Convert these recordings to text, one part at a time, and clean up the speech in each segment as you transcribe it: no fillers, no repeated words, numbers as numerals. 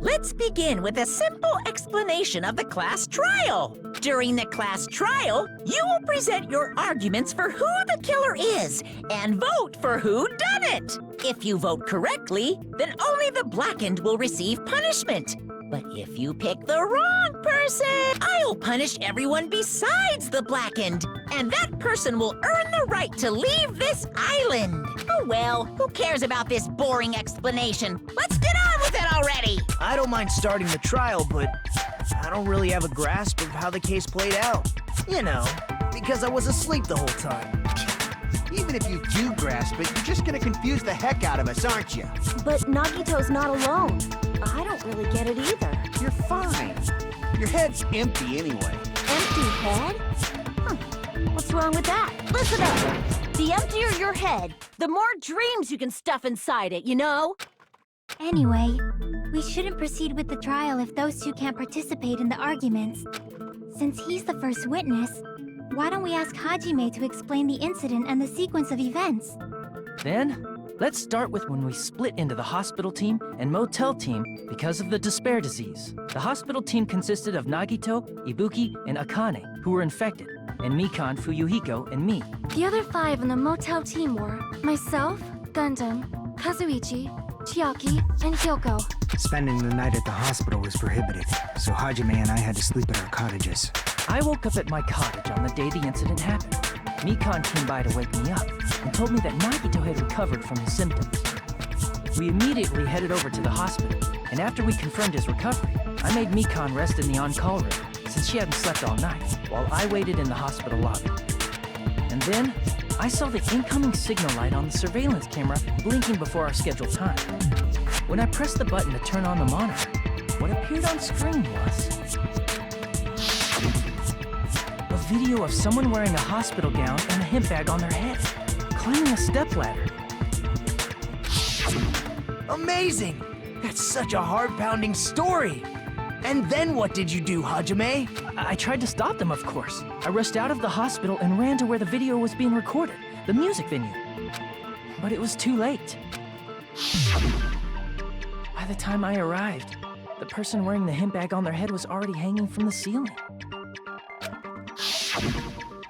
Let's begin with a simple explanation of the class trial. During the class trial, you will present your arguments for who the killer is and vote for who done it. If you vote correctly, then only the blackened will receive punishment. But if you pick the wrong person, I'll punish everyone besides the blackened. And that person will earn the right to leave this island. Oh well, who cares about this boring explanation? Let's get on with it already! I don't mind starting the trial, but I don't really have a grasp of how the case played out. You know, because I was asleep the whole time. Even if you do grasp it, you're just gonna confuse the heck out of us, aren't you? But Nagito's not alone. I don't really get it either. You're fine. Your head's empty anyway. Empty head? What's wrong with that? Listen up! The emptier your head, the more dreams you can stuff inside it, you know? Anyway, we shouldn't proceed with the trial if those two can't participate in the arguments. Since he's the first witness, why don't we ask Hajime to explain the incident and the sequence of events? Then, let's start with when we split into the hospital team and motel team because of the despair disease. The hospital team consisted of Nagito, Ibuki, and Akane, who were infected, and Mikan, Fuyuhiko, and me. The other 5 in the motel team were myself, Gundam, Kazuichi, Chiaki, and Hyoko. Spending the night at the hospital was prohibited, so Hajime and I had to sleep at our cottages. I woke up at my cottage on the day the incident happened. Mikan came by to wake me up and told me that Nagito had recovered from his symptoms. We immediately headed over to the hospital, and after we confirmed his recovery, I made Mikan rest in the on-call room since she hadn't slept all night, while I waited in the hospital lobby. And then, I saw the incoming signal light on the surveillance camera blinking before our scheduled time. When I pressed the button to turn on the monitor, what appeared on screen was a video of someone wearing a hospital gown and a hemp bag on their head, climbing a stepladder. Amazing! That's such a heart-pounding story! And then what did you do, Hajime? I tried to stop them, of course. I rushed out of the hospital and ran to where the video was being recorded, the music venue. But it was too late. By the time I arrived, the person wearing the hemp bag on their head was already hanging from the ceiling.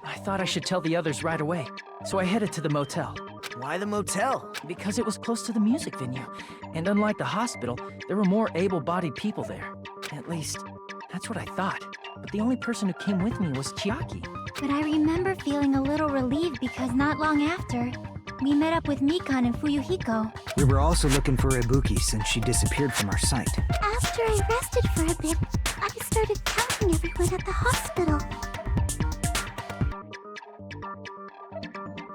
I thought I should tell the others right away, so I headed to the motel. Why the motel? Because it was close to the music venue, and unlike the hospital, there were more able-bodied people there. At least, that's what I thought. But the only person who came with me was Chiaki. But I remember feeling a little relieved because not long after, we met up with Mikan and Fuyuhiko. We were also looking for Ibuki since she disappeared from our sight. After I rested for a bit, I started counting everyone at the hospital.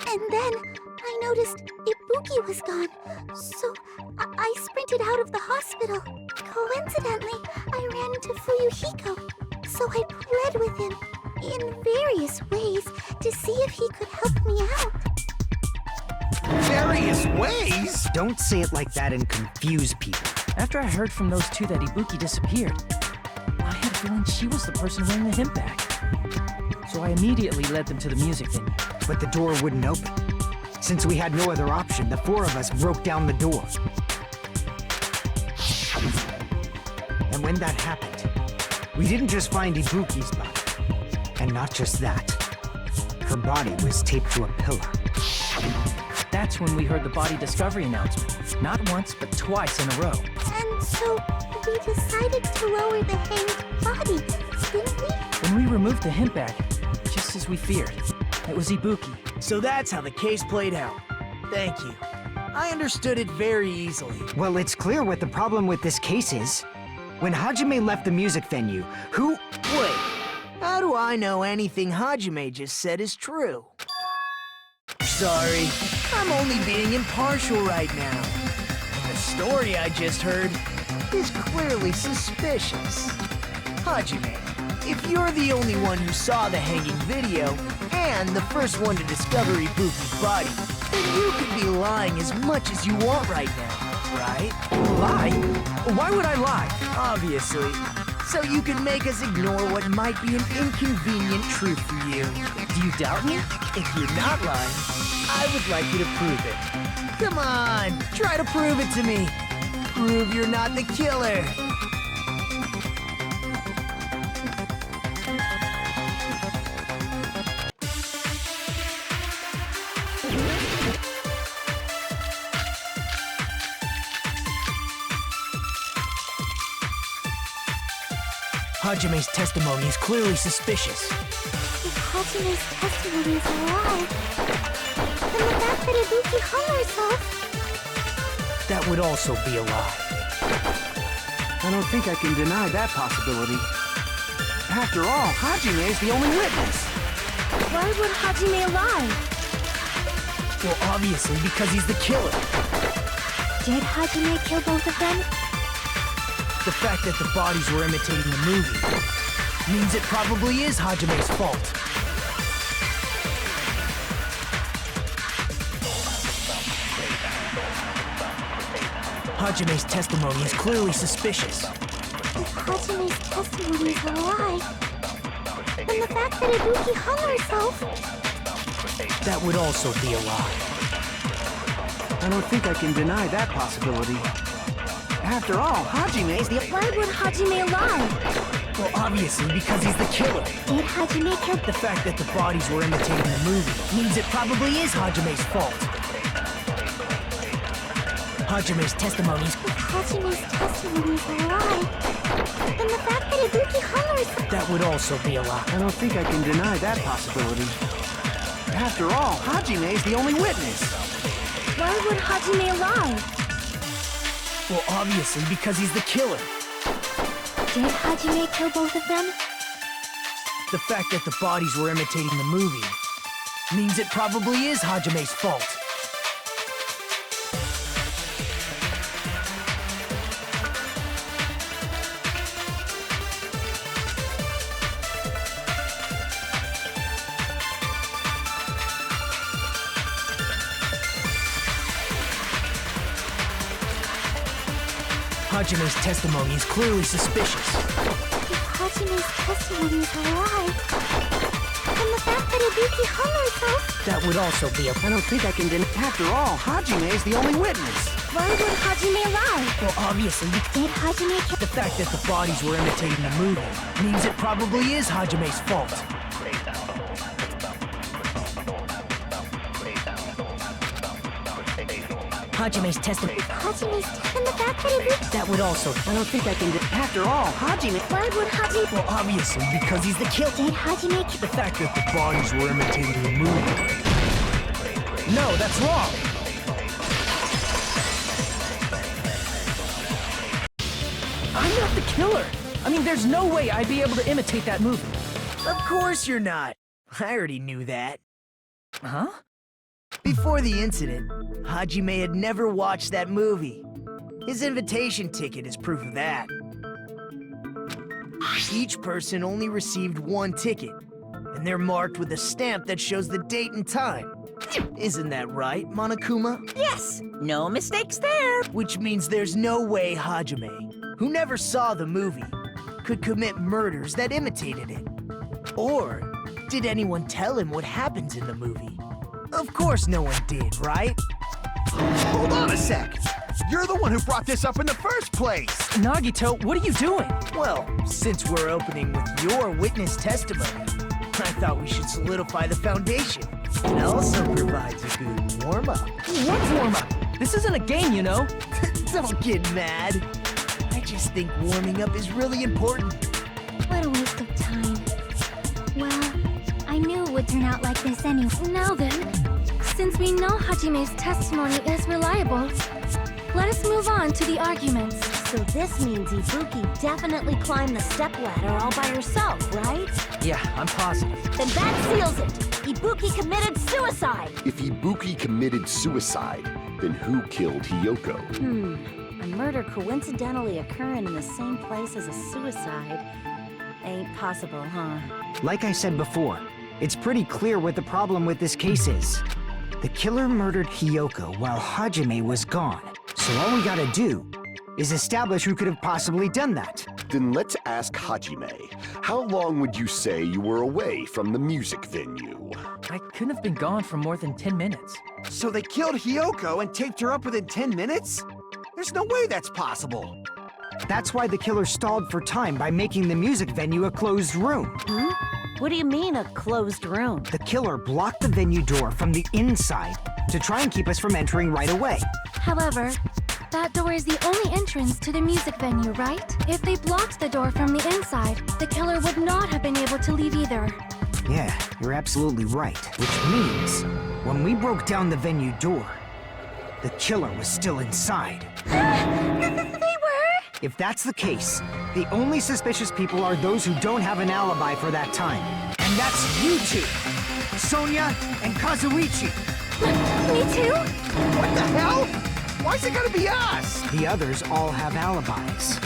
And then I noticed Ibuki was gone, so I sprinted out of the hospital. Coincidentally, I ran into Fuyuhiko, so I pled with him in various ways to see if he could help me out. Various ways? Don't say it like that and confuse people. After I heard from those two that Ibuki disappeared, I had a feeling she was the person wearing the hemp bag. So I immediately led them to the music venue. But the door wouldn't open. Since we had no other option, the 4 of us broke down the door. And when that happened, we didn't just find Ibuki's body. And not just that. Her body was taped to a pillar. That's when we heard the body discovery announcement. Not once, but twice in a row. And so we decided to lower the hanged body, didn't we? When we removed the hemp bag, just as we feared, it was Ibuki. So that's how the case played out. Thank you. I understood it very easily. Well, it's clear what the problem with this case is. When Hajime left the music venue, who... Wait, how do I know anything Hajime just said is true? Sorry, I'm only being impartial right now. The story I just heard is clearly suspicious. Hajime, if you're the only one who saw the hanging video, and the first one to discover Ibuki's body, then you could be lying as much as you want right now, right? Lie? Why would I lie? Obviously. So you can make us ignore what might be an inconvenient truth for you. Do you doubt me? If you're not lying, I would like you to prove it. Come on, try to prove it to me. Prove you're not the killer. Hajime's testimony is clearly suspicious. If Hajime's testimony is a lie, then the fact that Ibuki hung herself... That would also be a lie. I don't think I can deny that possibility. After all, Hajime is the only witness. Why would Hajime lie? Well, obviously, because he's the killer. Did Hajime kill both of them? The fact that the bodies were imitating the movie means it probably is Hajime's fault. Hajime's testimony is clearly suspicious. If Hajime's testimony is a lie, then the fact that Ibuki hung herself... That would also be a lie. I don't think I can deny that possibility. After all, Hajime is the... Why would Hajime lie? Well, obviously, because he's the killer. Did Hajime kill... The fact that the bodies were imitating the movie means it probably is Hajime's fault. Hajime's testimony is... If Hajime's testimony is a lie, then the fact that Ibuki hung herself... That would also be a lie. I don't think I can deny that possibility. After all, Hajime is the only witness. Why would Hajime lie? Well, obviously, because he's the killer. Did Hajime kill both of them? The fact that the bodies were imitating the movie means it probably is Hajime's fault. Hajime's testimony is clearly suspicious. If Hajime's testimony is a lie, then the fact that Ibuki hung herself... That would also be a... I don't think I can deny... After all, Hajime is the only witness. Why would Hajime lie? Well, obviously, Did Hajime kill... the fact that the bodies were imitating the movie means it probably is Hajime's fault. Hajime's testimony... And the fact that Ibuki... That would also... I don't think I can... After all, Hajime... Why would Hajime... Well, obviously, because he's the killer. Did Hajime kill... The fact that the bodies were imitating the movie... No, that's wrong! I'm not the killer! I mean, there's no way I'd be able to imitate that movie. Of course you're not. I already knew that. Huh? Before the incident, Hajime had never watched that movie. His invitation ticket is proof of that. Each person only received one ticket, and they're marked with a stamp that shows the date and time. Isn't that right, Monokuma? Yes, no mistakes there. Which means there's no way Hajime, who never saw the movie, could commit murders that imitated it. Or did anyone tell him what happens in the movie? Of course no one did, right? Hold on a sec. You're the one who brought this up in the first place. Nagito, what are you doing? Well, since we're opening with your witness testimony, I thought we should solidify the foundation. It also provides a good warm-up. What warm-up? This isn't a game, you know. Don't get mad. I just think warming up is really important. What a waste of time. Well, I knew it would turn out like this anyway. Now then, since we know Hajime's testimony is reliable, let us move on to the arguments. So this means Ibuki definitely climbed the stepladder all by herself, right? Yeah, I'm positive. Then that seals it! Ibuki committed suicide! If Ibuki committed suicide, then who killed Hiyoko? A murder coincidentally occurring in the same place as a suicide ain't possible, huh? Like I said before, it's pretty clear what the problem with this case is. The killer murdered Hiyoko while Hajime was gone. So all we gotta do is establish who could have possibly done that. Then let's ask Hajime. How long would you say you were away from the music venue? I couldn't have been gone for more than 10 minutes. So they killed Hiyoko and taped her up within 10 minutes? There's no way that's possible. That's why the killer stalled for time by making the music venue a closed room. What do you mean, a closed room? The killer blocked the venue door from the inside to try and keep us from entering right away. However, That door is the only entrance to the music venue, right? If they blocked the door from the inside, the killer would not have been able to leave either. Yeah, you're absolutely right. Which means, when we broke down the venue door, the killer was still inside. They were? If that's the case, the only suspicious people are those who don't have an alibi for that time. And that's you two! Sonia and Kazuichi! Me too? What the hell? Why's it gotta be us? The others all have alibis.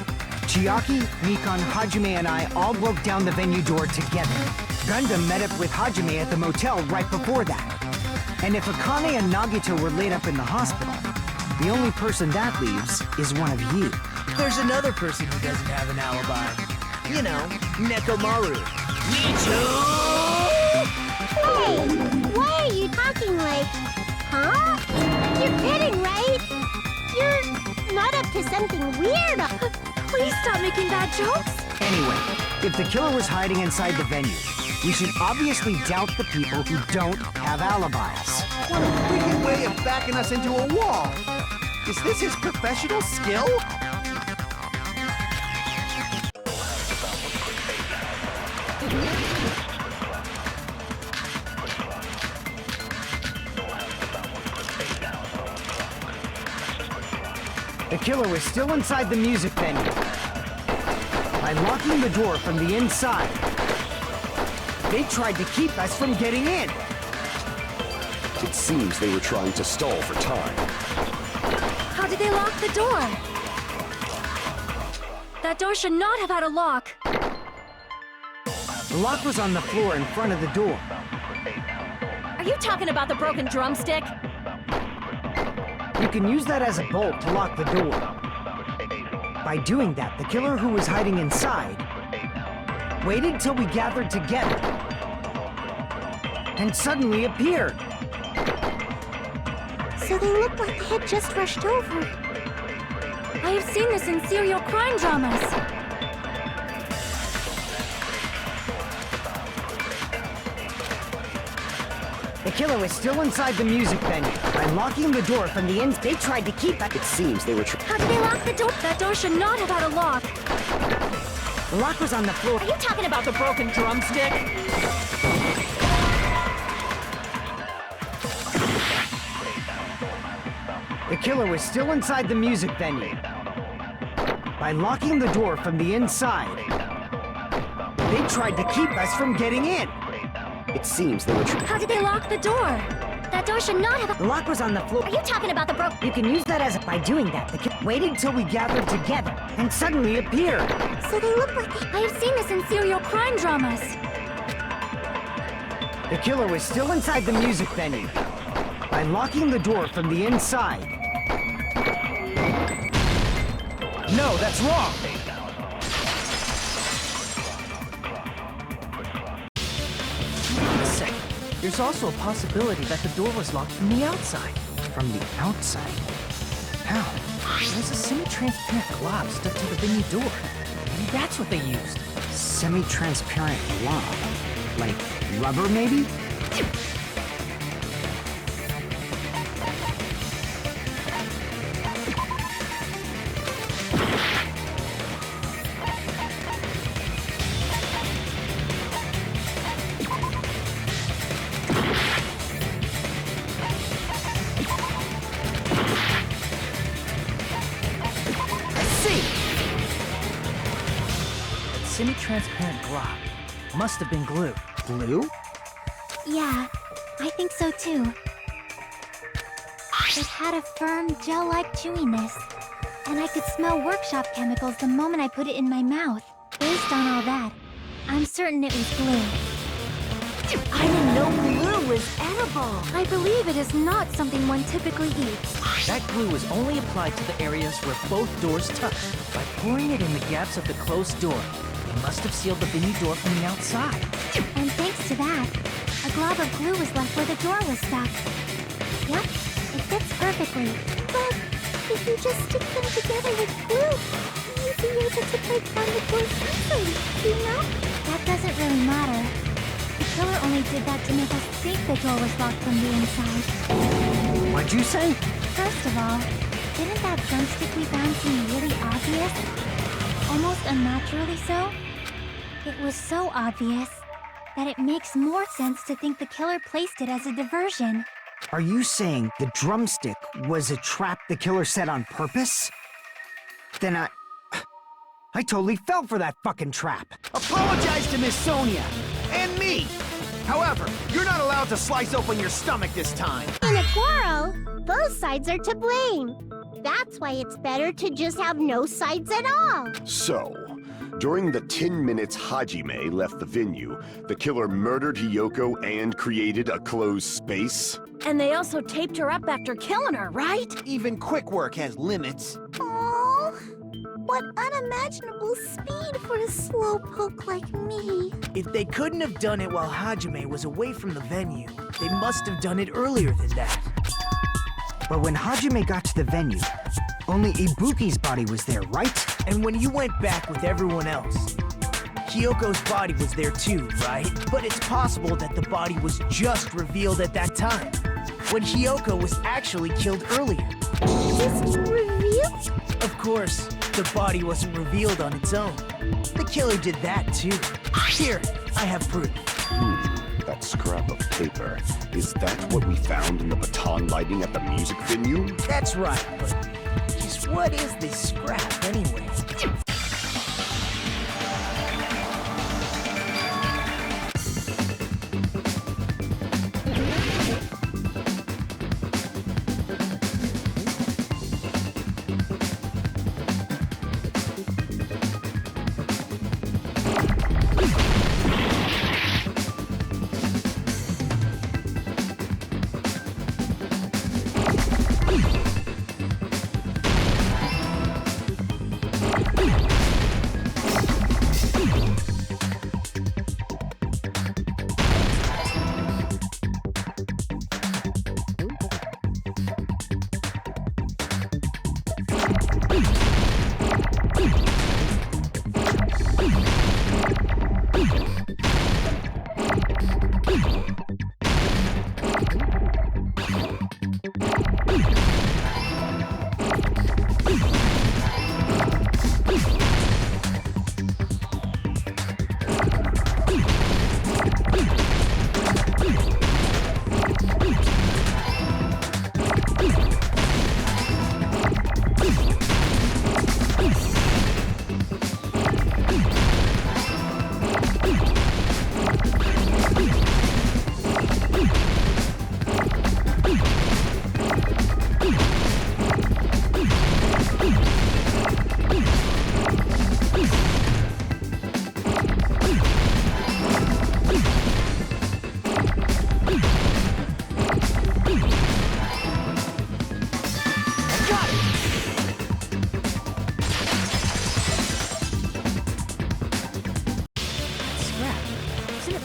Chiaki, Mikan, Hajime, and I all broke down the venue door together. Gundam met up with Hajime at the motel right before that. And if Akane and Nagito were laid up in the hospital, the only person that leaves is one of you. There's another person who doesn't have an alibi. You know, Nekomaru. Hey, why are you talking like... Huh? You're kidding, right? You're not up to something weird. Please stop making bad jokes. Anyway, if the killer was hiding inside the venue, we should obviously doubt the people who don't have alibis. What a wicked way of backing us into a wall. Is this his professional skill? The killer was still inside the music venue. By locking the door from the inside, they tried to keep us from getting in. It seems they were trying to stall for time. How did they lock the door? That door should not have had a lock. The lock was on the floor in front of the door. Are you talking about the broken drumstick? You can use that as a bolt to lock the door. By doing that, the killer who was hiding inside waited till we gathered together and suddenly appeared. So they look like they had just rushed over. I have seen this in serial crime dramas. The killer was still inside the music venue. By locking the door from the inside, they tried to keep us. It seems they were How did they lock the door? That door should not have had a lock. The lock was on the floor. Are you talking about the broken drumstick? The killer was still inside the music venue. By locking the door from the inside, they tried to keep us from getting in. It seems they were How did they lock the door? That door should not have... The lock was on the floor. Are you talking about the You can use that as... By doing that, the killer waited till we gathered together and suddenly appeared. So they look like they... I have seen this in serial crime dramas. The killer was still inside the music venue. By locking the door from the inside. No, that's wrong! Wait a second. There's also a possibility that the door was locked from the outside. From the outside? How? There's a semi-transparent glob stuck to the venue door. Maybe that's what they used. Semi-transparent glob? Like rubber, maybe? Semi-transparent glob. Must have been glue. Glue? Yeah, I think so too. It had a firm, gel-like chewiness. And I could smell workshop chemicals the moment I put it in my mouth. Based on all that, I'm certain it was glue. I didn't know glue was edible. I believe it is not something one typically eats. That glue was only applied to the areas where both doors touch. By pouring it in the gaps of the closed door, they must have sealed the venue door from the outside. And thanks to that, a glob of glue was left where the door was stuck. Yep, it fits perfectly. But if you just stick them together with glue, you'd be able to break down the door easily, you know? That doesn't really matter. The killer only did that to make us think the door was locked from the inside. What'd you say? First of all, Didn't that drumstick we found seem really obvious? Almost unnaturally so? It was so obvious that it makes more sense to think the killer placed it as a diversion. Are you saying the drumstick was a trap the killer set on purpose? Then I totally fell for that fucking trap. Apologize to Miss Sonia and me. However, you're not allowed to slice open your stomach this time. In a quarrel, both sides are to blame. That's why it's better to just have no sides at all. So, during the 10 minutes Hajime left the venue, the killer murdered Hiyoko and created a closed space? And they also taped her up after killing her, right? Even quick work has limits. Oh, what unimaginable speed for a slowpoke like me. If they couldn't have done it while Hajime was away from the venue, they must have done it earlier than that. But when Hajime got to the venue, only Ibuki's body was there, right? And when you went back with everyone else, Hiyoko's body was there too, right? But it's possible that the body was just revealed at that time, when Hiyoko was actually killed earlier. Just revealed? Of course, the body wasn't revealed on its own. The killer did that too. Here, I have proof. That scrap of paper. Is that what we found in the baton lighting at the music venue? That's right, but just what is this scrap anyway?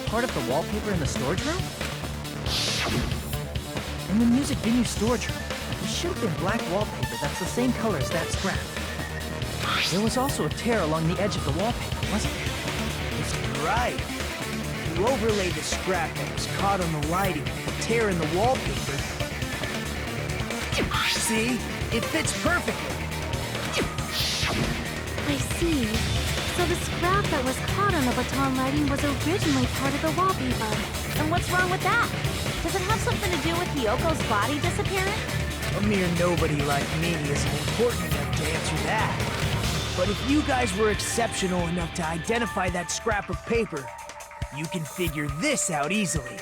Part of the wallpaper in the storage room? In the music venue storage room, there should have been black wallpaper that's the same color as that scrap. There was also a tear along the edge of the wallpaper, wasn't there? Right. You overlay the scrap that was caught on the lighting with the tear in the wallpaper. See? It fits perfectly. I see. So the scrap that was caught on the baton lighting was originally part of the wallpaper. And what's wrong with that? Does it have something to do with Hiyoko's body disappearing? A mere nobody like me isn't important enough to answer that. But if you guys were exceptional enough to identify that scrap of paper, you can figure this out easily.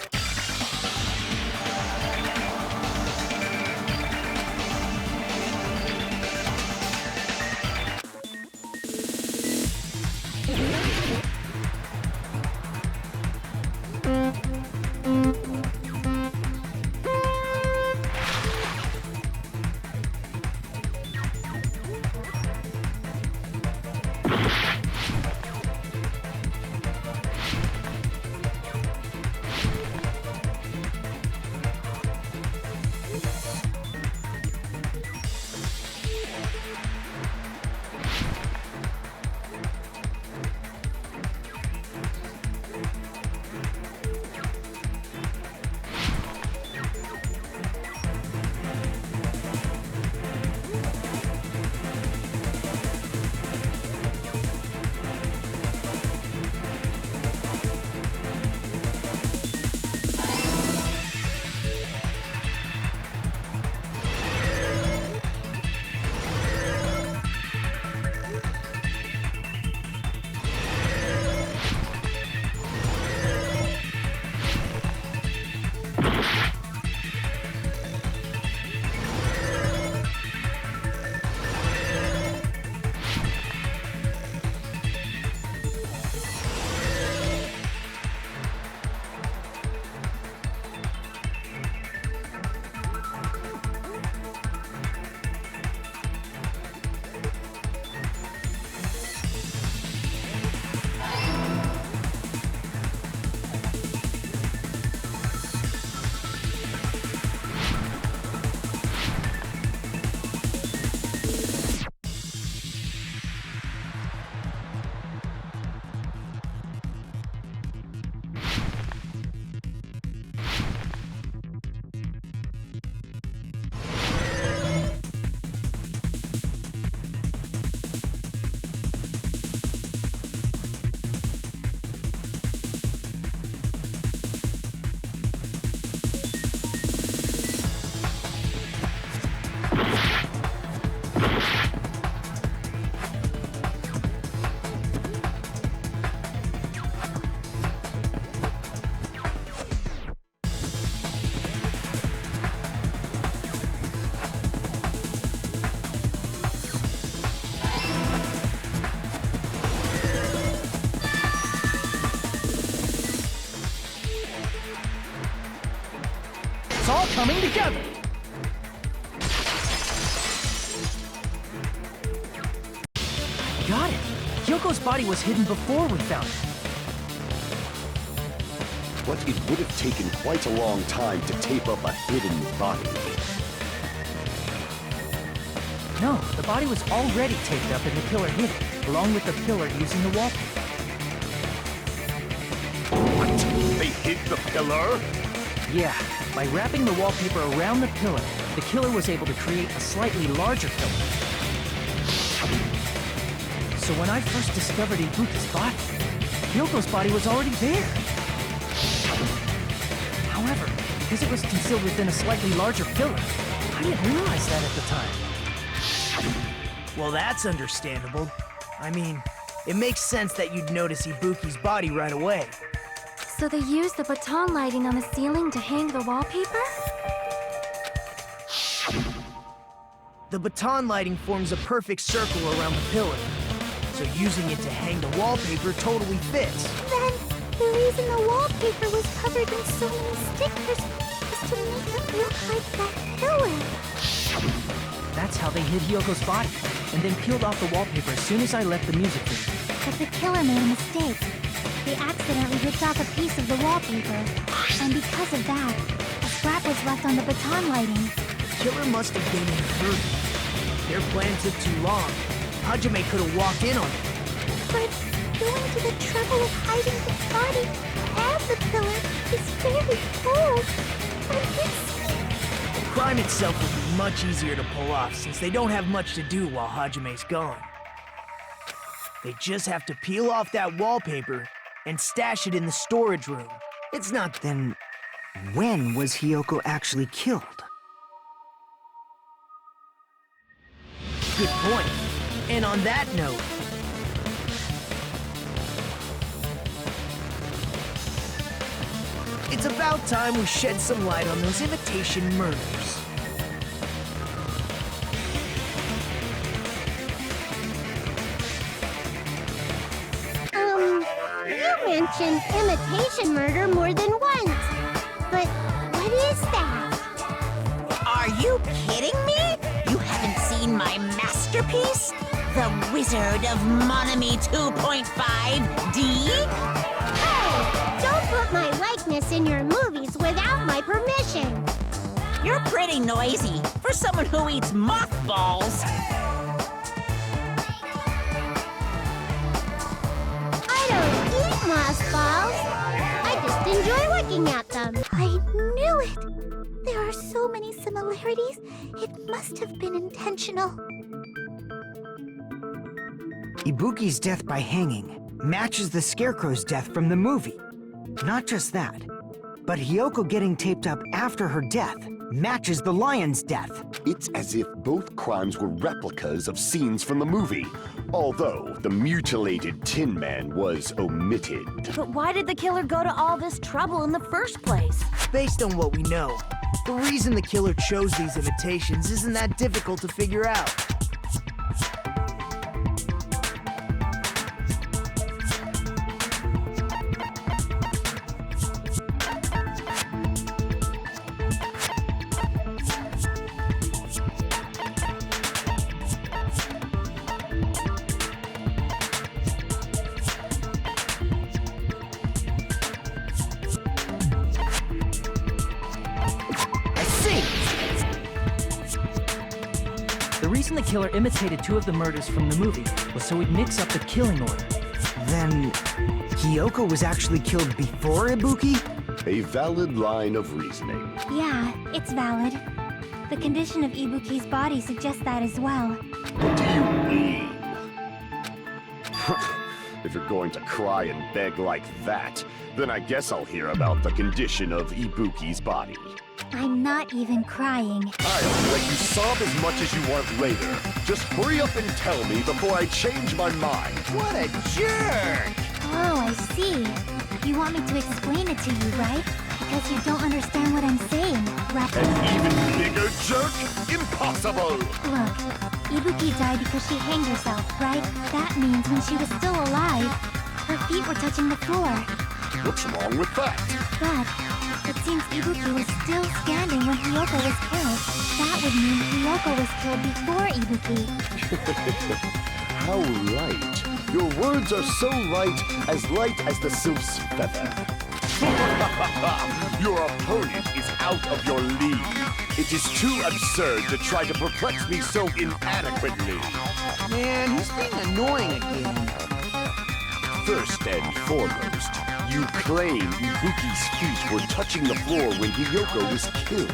It's all coming together! Got it! Hyoko's body was hidden before we found it. But it would have taken quite a long time to tape up a hidden body. No, the body was already taped up and the killer hid it, along with the pillar using the wallpaper. What? They hid the pillar? Yeah, by wrapping the wallpaper around the pillar, the killer was able to create a slightly larger pillar. So when I first discovered Ibuki's body, Hyoko's body was already there. However, because it was concealed within a slightly larger pillar, I didn't realize that at the time. Well, that's understandable. I mean, it makes sense that you'd notice Ibuki's body right away. So they used the baton lighting on the ceiling to hang the wallpaper? The baton lighting forms a perfect circle around the pillar, so using it to hang the wallpaper totally fits. Then, the reason the wallpaper was covered in so many stickers was to make it look like that pillar. That's how they hid Hyoko's body, and then peeled off the wallpaper as soon as I left the music room. But the killer made a mistake. They accidentally ripped off a piece of the wallpaper. And because of that, a scrap was left on the baton lighting. The killer must have been in a hurry. Their plan took too long. Hajime could have walked in on it. But going to the trouble of hiding the body and the pillar is very bold. And risky. The crime itself would be much easier to pull off since they don't have much to do while Hajime's gone. They just have to peel off that wallpaper and stash it in the storage room. It's not... Then, when was Hyoko actually killed? Good point. And on that note... it's about time we shed some light on those imitation murders. You mentioned imitation murder more than once. But what is that? Are you kidding me? You haven't seen my masterpiece? The Wizard of Monami 2.5D? Hey! Don't put my likeness in your movies without my permission. You're pretty noisy for someone who eats mothballs. I don't eat mothballs. I just enjoy looking at them. I knew it. There are so many similarities. It must have been intentional. Ibuki's death by hanging matches the Scarecrow's death from the movie. Not just that, but Hyoko getting taped up after her death matches the lion's death. It's as if both crimes were replicas of scenes from the movie, although the mutilated Tin Man was omitted. But why did the killer go to all this trouble in the first place? Based on what we know, the reason the killer chose these imitations isn't that difficult to figure out. The reason the killer imitated two of the murders from the movie was so he'd mix up the killing order. Then, Hyoko was actually killed before Ibuki? A valid line of reasoning. Yeah, it's valid. The condition of Ibuki's body suggests that as well. What do you mean? If you're going to cry and beg like that, then I guess I'll hear about the condition of Ibuki's body. I'm not even crying. I'll let you sob as much as you want later. Just hurry up and tell me before I change my mind. What a jerk! Oh, I see. You want me to explain it to you, right? Because you don't understand what I'm saying, right? An even bigger jerk? Impossible! Look, Ibuki died because she hanged herself, right? That means when she was still alive, her feet were touching the floor. What's wrong with that? But it seems Ibuki was still standing when Hiyoko was killed, that would mean Hiyoko was killed before Ibuki. How light. Your words are so light as the sylph's feather. Your opponent is out of your league. It is too absurd to try to perplex me so inadequately. Man, he's being annoying again. First and foremost, you claim Ibuki's feet were touching the floor when Hiyoko was killed.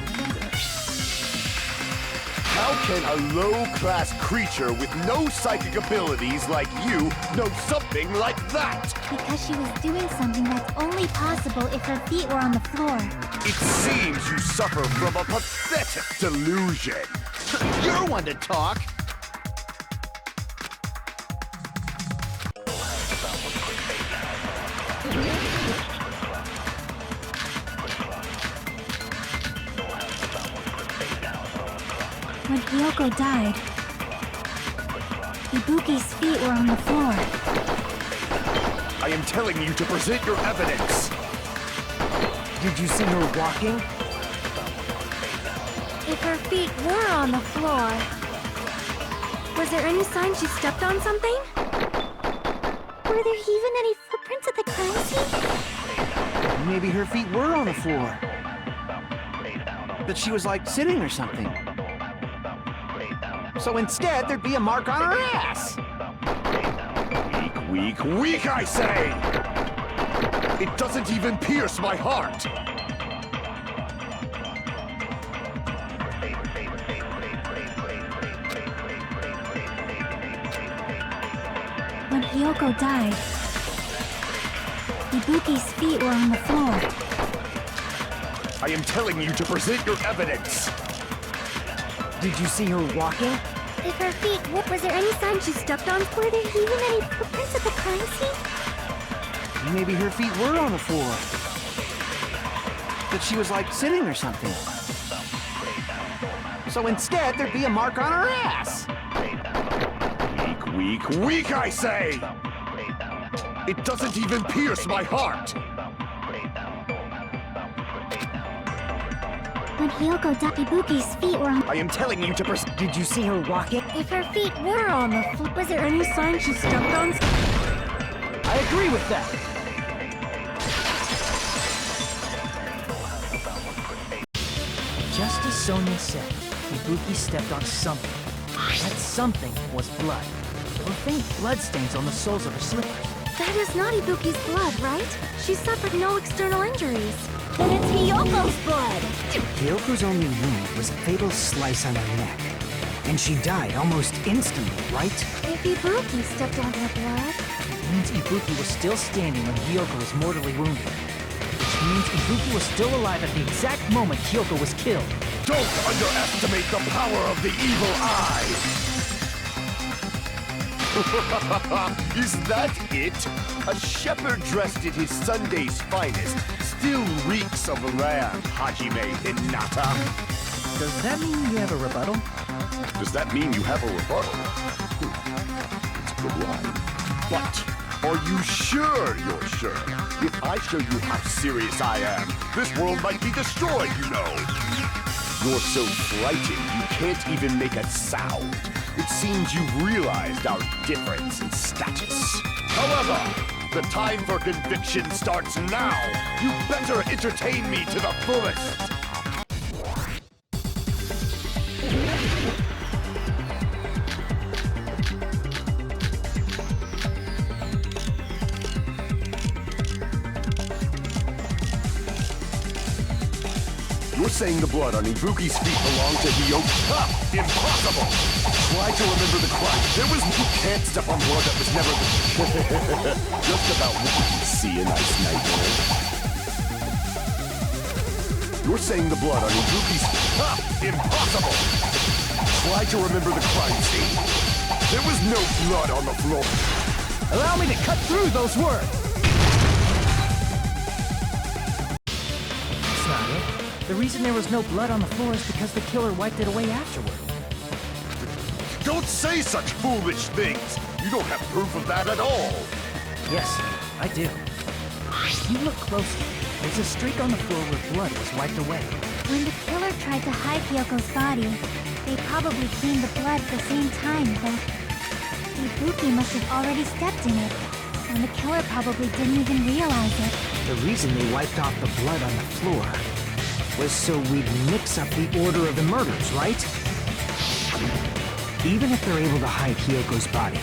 How can a low-class creature with no psychic abilities like you know something like that? Because she was doing something that's only possible if her feet were on the floor. It seems you suffer from a pathetic delusion. You're one to talk. When Hiyoko died, Ibuki's feet were on the floor. I am telling you to present your evidence. Did you see her walking? If her feet were on the floor, was there any sign she stepped on something? Were there even any footprints at the crime scene? Maybe her feet were on the floor. But she was like sitting or something. So instead, there'd be a mark on her ass. Weak, I say! It doesn't even pierce my heart. When Hiyoko died, Ibuki's feet were on the floor. I am telling you to present your evidence. Did you see her walking? If her feet were... Was there any sign she stepped on? Were there even any footprints at the crime scene? Maybe her feet were on the floor. But she was like sitting or something. So instead, there'd be a mark on her ass. Weak, I say! It doesn't even pierce my heart. When Hiyoko died, Ibuki's feet were on... I am telling you to Did you see her walking? If her feet were on the floor, was there any sign she stepped on? I agree with that. Just as Sonia said, Ibuki stepped on something. That something was blood. There were faint bloodstains on the soles of her slippers. That is not Ibuki's blood, right? She suffered no external injuries. Then it's Hiyoko's blood! Hiyoko's only wound was a fatal slice on her neck. And she died almost instantly, right? If Ibuki stepped on her blood... It means Ibuki was still standing when Hiyoko was mortally wounded. Which means Ibuki was still alive at the exact moment Hiyoko was killed. Don't underestimate the power of the evil eye! Is that it? A shepherd dressed in his Sunday's finest still reeks of lamb, Hajime Hinata. Does that mean you have a rebuttal? Does that mean you have a rebuttal? It's a good line. But are you sure you're sure? If I show you how serious I am, this world might be destroyed, you know. You're so frightened you can't even make a sound. It seems you've realized our difference in status. However, the time for conviction starts now. You better entertain me to the fullest. You're saying the blood on Ibuki's feet belonged to Hiyoko? Ha! Impossible! Try to remember the crime. You can't step on blood that was never... Just about what you see a nice nightmare. You're saying the blood on Ibuki's feet... Ha! Impossible! Try to remember the crime scene. There was no blood on the floor. Allow me to cut through those words! That's not it. The reason there was no blood on the floor is because the killer wiped it away afterward. Don't say such foolish things! You don't have proof of that at all! Yes, I do. If you look closely, There's a streak on the floor where blood was wiped away. When the killer tried to hide Hyoko's body, they probably cleaned the blood at the same time, but Ibuki must have already stepped in it, and the killer probably didn't even realize it. The reason they wiped off the blood on the floor was so we'd mix up the order of the murders, right? Even if they're able to hide Hyoko's body,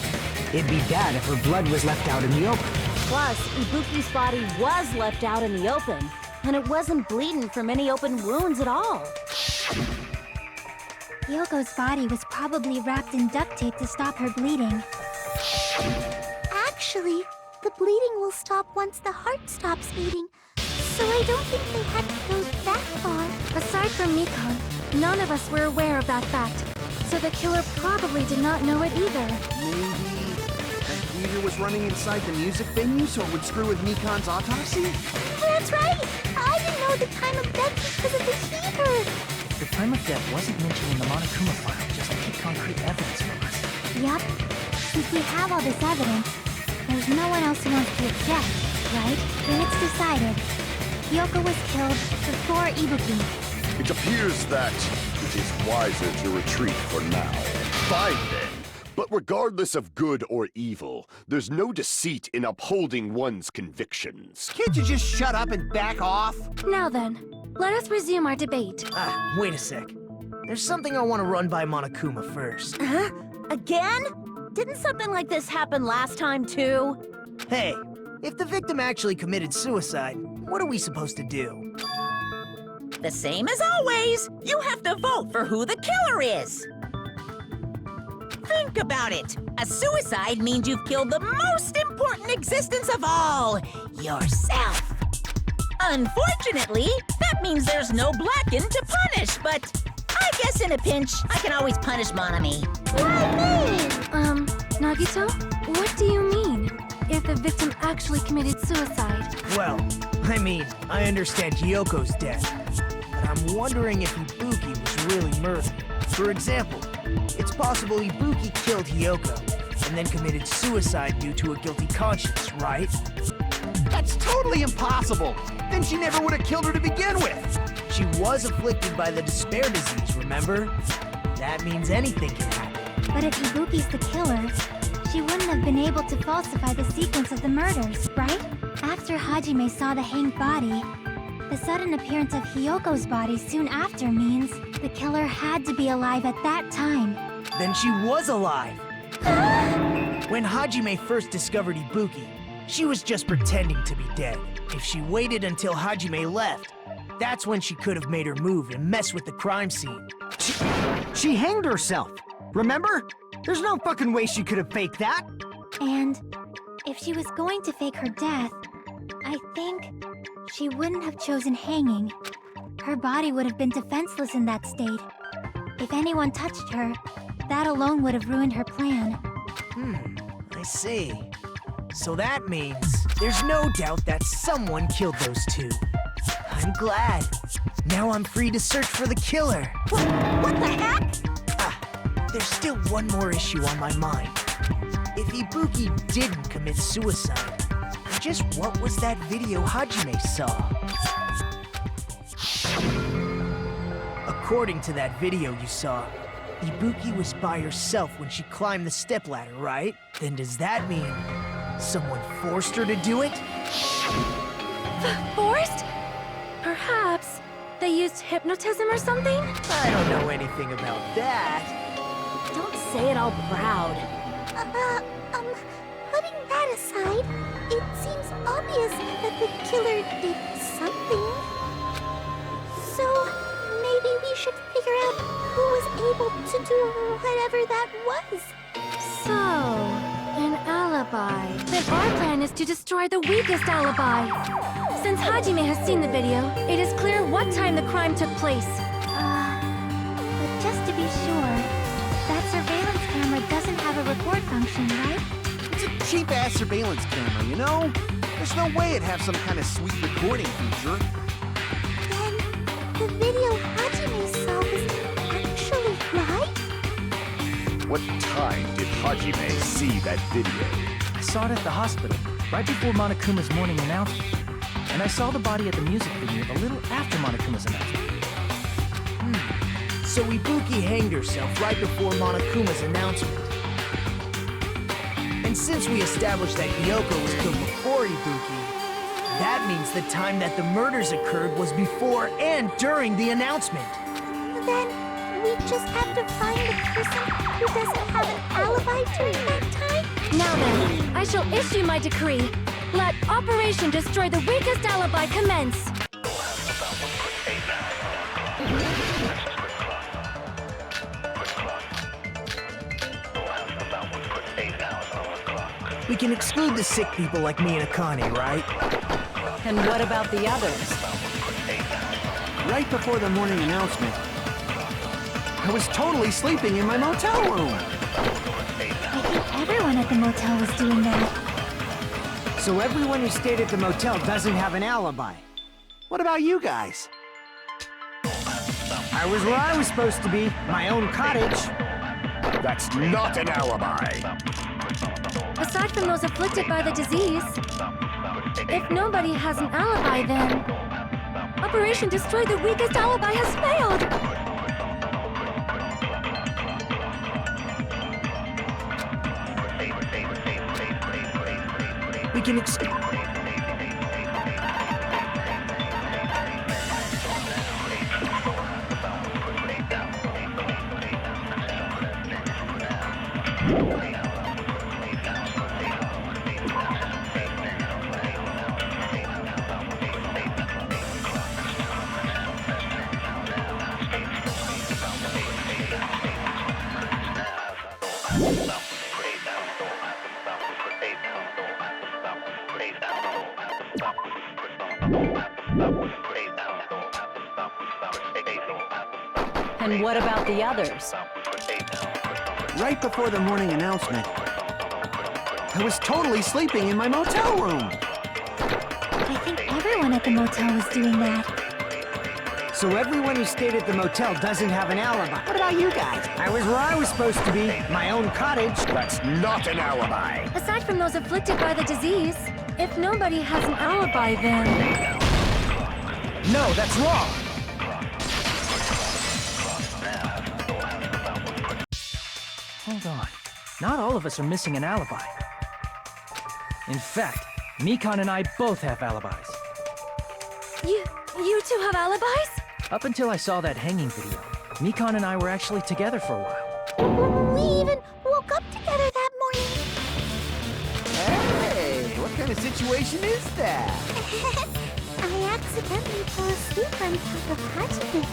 it'd be bad if her blood was left out in the open. Plus, Ibuki's body was left out in the open, and it wasn't bleeding from any open wounds at all. Hyoko's body was probably wrapped in duct tape to stop her bleeding. Actually, the bleeding will stop once the heart stops beating, so I don't think they had to go that far. Aside from Mikon, none of us were aware of that fact, so the killer probably did not know it either. Maybe that heater was running inside the music venue so it would screw with Mikon's autopsy? That's right! I didn't know the time of death because of the heater! The time of death wasn't mentioned in the Monokuma file just to keep concrete evidence from us. Yup. Since we have all this evidence, there's no one else who wants to object, right? Then it's decided. Hyoko was killed before Ibuki. It appears that it is wiser to retreat for now. Fine then. But regardless of good or evil, there's no deceit in upholding one's convictions. Can't you just shut up and back off? Now then, let us resume our debate. Wait a sec. There's something I want to run by Monokuma first. Huh? Again? Didn't something like this happen last time, too? Hey, if the victim actually committed suicide, what are we supposed to do? The same as always. You have to vote for who the killer is. Think about it. A suicide means you've killed the most important existence of all, yourself. Unfortunately, that means there's no Blacken to punish, but I guess in a pinch, I can always punish Monami. Nagito? What do you mean? If the victim actually committed suicide? Well, I understand Hyoko's death, but I'm wondering if Ibuki was really murdered. For example, it's possible Ibuki killed Hyoko and then committed suicide due to a guilty conscience, right? That's totally impossible! Then she never would have killed her to begin with! She was afflicted by the despair disease, remember? That means anything can happen. But if Ibuki's the killer, she wouldn't have been able to falsify the sequence of the murders, right? After Hajime saw the hanged body, the sudden appearance of Hyoko's body soon after means the killer had to be alive at that time. Then she was alive! When Hajime first discovered Ibuki, she was just pretending to be dead. If she waited until Hajime left, that's when she could have made her move and mess with the crime scene. She hanged herself, remember? There's no fucking way she could have faked that. And if she was going to fake her death, I think she wouldn't have chosen hanging. Her body would have been defenseless in that state. If anyone touched her, that alone would have ruined her plan. I see. So that means there's no doubt that someone killed those two. I'm glad. Now I'm free to search for the killer. What the heck? There's still one more issue on my mind. If Ibuki didn't commit suicide, just what was that video Hajime saw? According to that video you saw, Ibuki was by herself when she climbed the stepladder, right? Then does that mean someone forced her to do it? Forced? Perhaps they used hypnotism or something? I don't know anything about that. Don't say it all proud. Putting that aside, it seems obvious that the killer did something. So, maybe we should figure out who was able to do whatever that was. So, an alibi. Then our plan is to destroy the weakest alibi. Since Hajime has seen the video, it is clear what time the crime took place. But just to be sure, that surveillance camera doesn't have a record function, right? It's a cheap-ass surveillance camera, you know? There's no way it'd have some kind of sweet recording feature. Then, the video Hajime saw was actually right? What time did Hajime see that video? I saw it at the hospital, right before Monokuma's morning announcement. and I saw the body at the music video a little after Monokuma's announcement. So Ibuki hanged herself right before Monokuma's announcement. And since we established that Hiyoko was killed before Ibuki, that means the time that the murders occurred was before and during the announcement. Then we just have to find the person who doesn't have an alibi during that time? Now then, I shall issue my decree. Let Operation Destroy the Weakest Alibi commence. We can exclude the sick people like me and Akane, right? And what about the others? Right before the morning announcement, I was totally sleeping in my motel room. I think everyone at the motel was doing that. So everyone who stayed at the motel doesn't have an alibi. What about you guys? I was where I was supposed to be, my own cottage. That's not an alibi. Aside from those afflicted by the disease, if nobody has an alibi, then Operation Destroy the Weakest Alibi has failed. We can And what about the others? Right before the morning announcement, I was totally sleeping in my motel room. I think everyone at the motel was doing that. So everyone who stayed at the motel doesn't have an alibi. What about you guys? I was where I was supposed to be, my own cottage. That's not an alibi. Aside from those afflicted by the disease, if nobody has an alibi, then... No, that's wrong! Hold on. Not all of us are missing an alibi. In fact, Mikan and I both have alibis. You two have alibis? Up until I saw that hanging video, Mikan and I were actually together for a while. We even woke up together that morning. Hey, what kind of situation is that? I accidentally fell asleep on top of Hajime.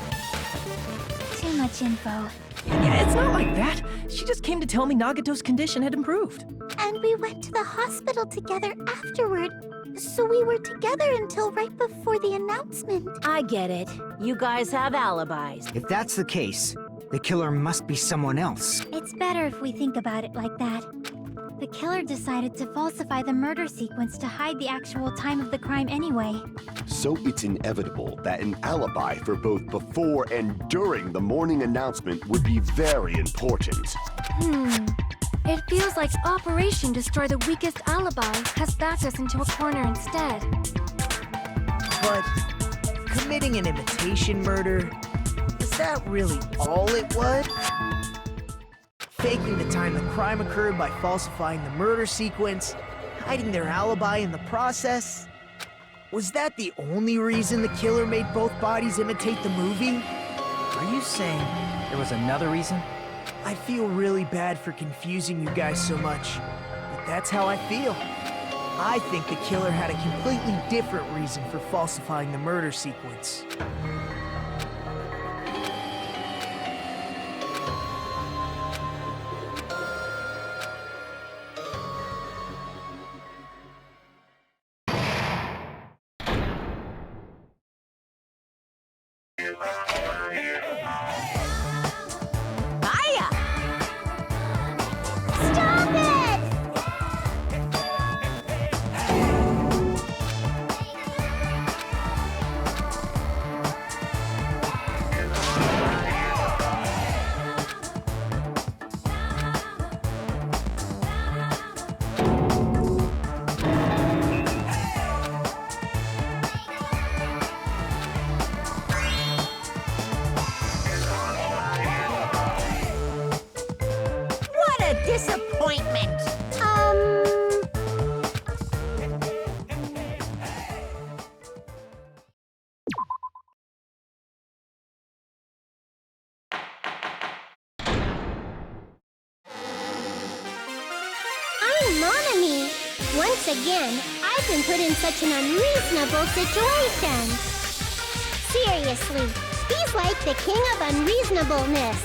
Too much info. Yeah, it's not like that. She just came to tell me Nagato's condition had improved. And we went to the hospital together afterward. So we were together until right before the announcement. I get it. You guys have alibis. If that's the case, the killer must be someone else. It's better if we think about it like that. The killer decided to falsify the murder sequence to hide the actual time of the crime anyway. So it's inevitable that an alibi for both before and during the morning announcement would be very important. It feels like Operation Destroy the Weakest Alibi has backed us into a corner instead. But committing an imitation murder, is that really all it was? Faking the time the crime occurred by falsifying the murder sequence, hiding their alibi in the process? Was that the only reason the killer made both bodies imitate the movie? Are you saying there was another reason? I feel really bad for confusing you guys so much, but that's how I feel. I think the killer had a completely different reason for falsifying the murder sequence. Stop it! Once again, I've been put in such an unreasonable situation. Seriously, he's like the king of unreasonableness.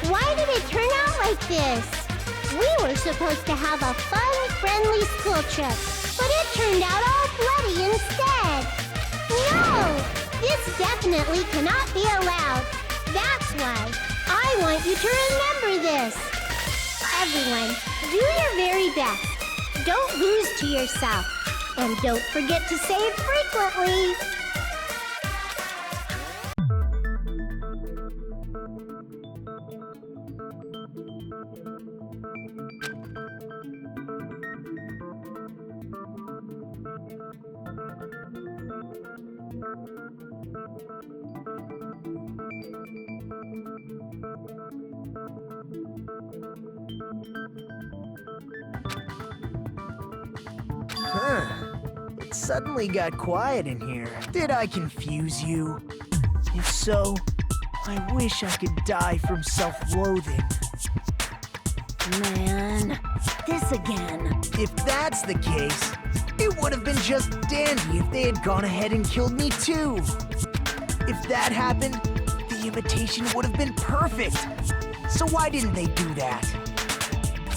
Why did it turn out like this? We were supposed to have a fun, friendly school trip, but it turned out all bloody instead. No! This definitely cannot be allowed. That's why I want you to remember this. Everyone, do your very best. Don't lose to yourself. And don't forget to save frequently. It suddenly got quiet in here. Did I confuse you? If so, I wish I could die from self-loathing. Man, this again. If that's the case, it would have been just dandy if they had gone ahead and killed me too. If that happened, the imitation would have been perfect. So why didn't they do that?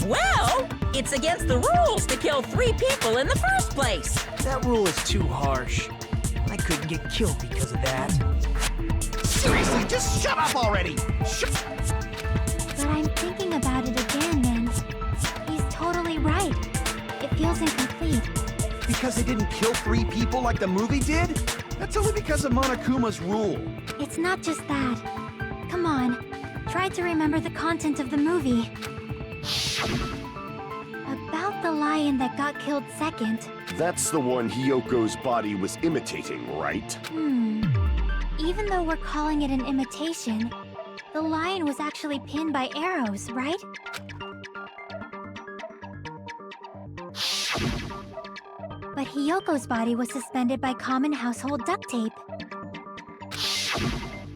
Well, it's against the rules to kill 3 people in the first place. That rule is too harsh. I couldn't get killed because of that. Seriously, just shut up already! But I'm thinking about it again, and he's totally right. It feels incomplete. Because they didn't kill 3 people like the movie did? That's only because of Monokuma's rule. It's not just that. Come on, try to remember the content of the movie. About the lion that got killed second. That's the one Hyoko's body was imitating, right? Even though we're calling it an imitation, the lion was actually pinned by arrows, right? But Hyoko's body was suspended by common household duct tape.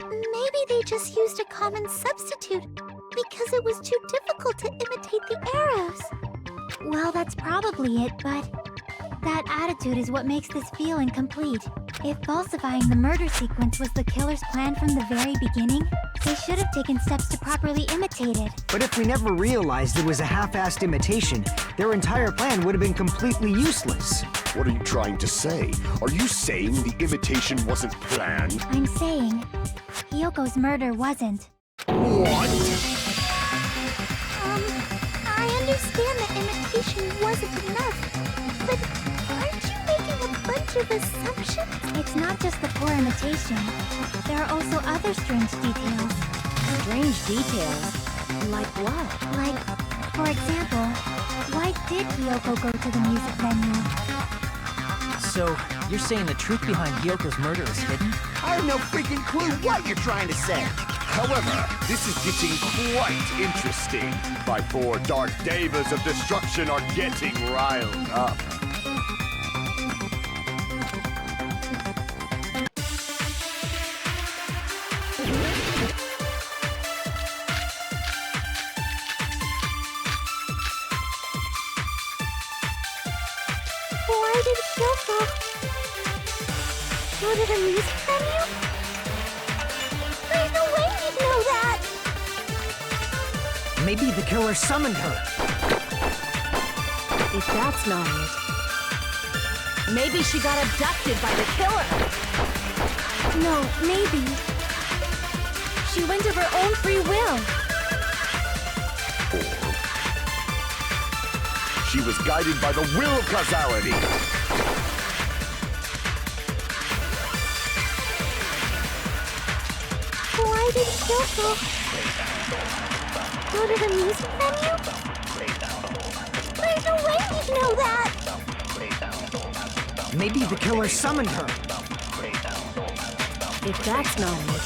Maybe they just used a common substitute because it was too difficult to imitate the arrows. Well, that's probably it, but that attitude is what makes this feel incomplete. If falsifying the murder sequence was the killer's plan from the very beginning, they should have taken steps to properly imitate it. But if we never realized it was a half-assed imitation, their entire plan would have been completely useless. What are you trying to say? Are you saying the imitation wasn't planned? I'm saying, Hyoko's murder wasn't. What? I understand that imitation wasn't enough, but aren't you making a bunch of assumptions? It's not just the poor imitation. There are also other strange details. Strange details? Like what? Like, for example, why did Hyoko go to the music venue? So, you're saying the truth behind Hyoko's murder is hidden? I have no freaking clue what you're trying to say. However, this is getting quite interesting. My 4 dark devas of destruction are getting riled up. Why did Hyoko go to the music venue? There's no way he'd know that! Maybe the killer summoned her. If that's not it, maybe she got abducted by the killer. No, maybe. She went of her own free will. Or she was guided by the will of causality. Why did Hyoko go to the music venue? There's no way he'd know that! Maybe the killer summoned her. If that's not it,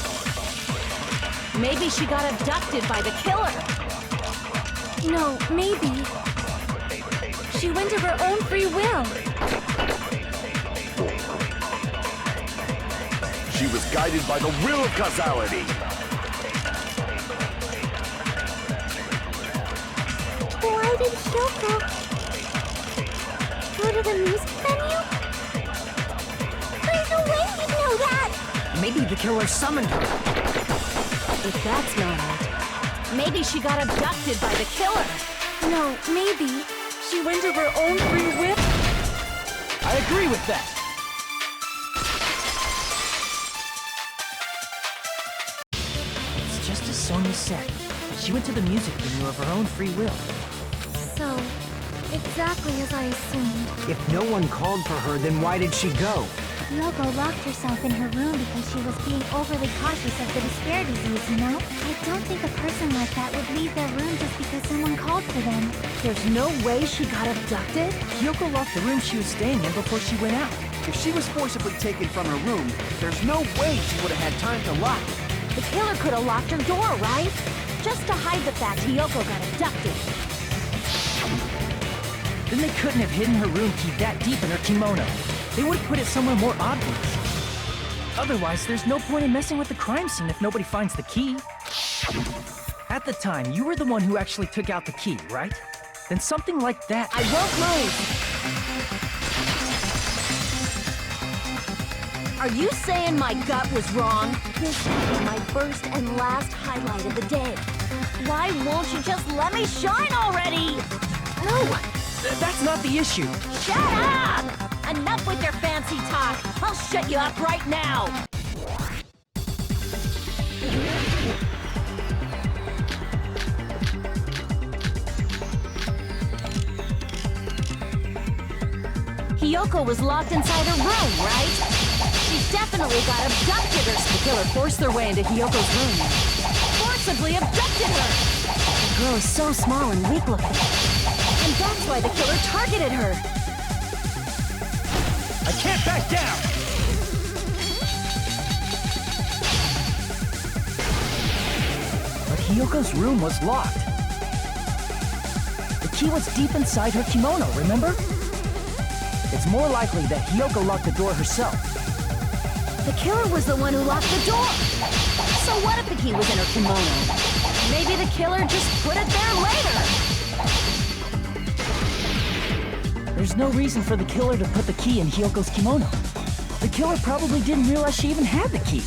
maybe she got abducted by the killer. No, maybe. She went of her own free will. She was guided by the will of causality. Why did Hyoko Go to the music venue? There's no way you'd know that! Maybe the killer summoned her. If that's not it, maybe she got abducted by the killer. No, maybe. She went of her own free will. I agree with that. It's just as Sonia said. She went to the music venue of her own free will. So, exactly as I assumed. If no one called for her, then why did she go? Yoko locked herself in her room because she was being overly cautious of the despair disease, you know? I don't think a person like that would leave their room just because someone called for them. There's no way she got abducted? Kyoko locked the room she was staying in before she went out. If she was forcibly taken from her room, there's no way she would have had time to lock it. The killer could have locked her door, right? Just to hide the fact Hiyoko got abducted. Then they couldn't have hidden her room key that deep in her kimono. They would have put it somewhere more obvious. Otherwise, there's no point in messing with the crime scene if nobody finds the key. At the time, you were the one who actually took out the key, right? Then something like that... I won't move! Are you saying my gut was wrong? This is my first and last highlight of the day. Why won't you just let me shine already? No! That's not the issue. Shut up! Enough with your fancy talk. I'll shut you up right now. Hiyoko was locked inside her room, right? She definitely got abducted or the killer forced their way into Hiyoko's room. Forcibly abducted her! The girl is so small and weak-looking. And that's why the killer targeted her. I can't back down! But Hiyoko's room was locked. The key was deep inside her kimono, remember? It's more likely that Hiyoko locked the door herself. The killer was the one who locked the door! So what if the key was in her kimono? Maybe the killer just put it there later! There's no reason for the killer to put the key in Hiyoko's kimono. The killer probably didn't realize she even had the key.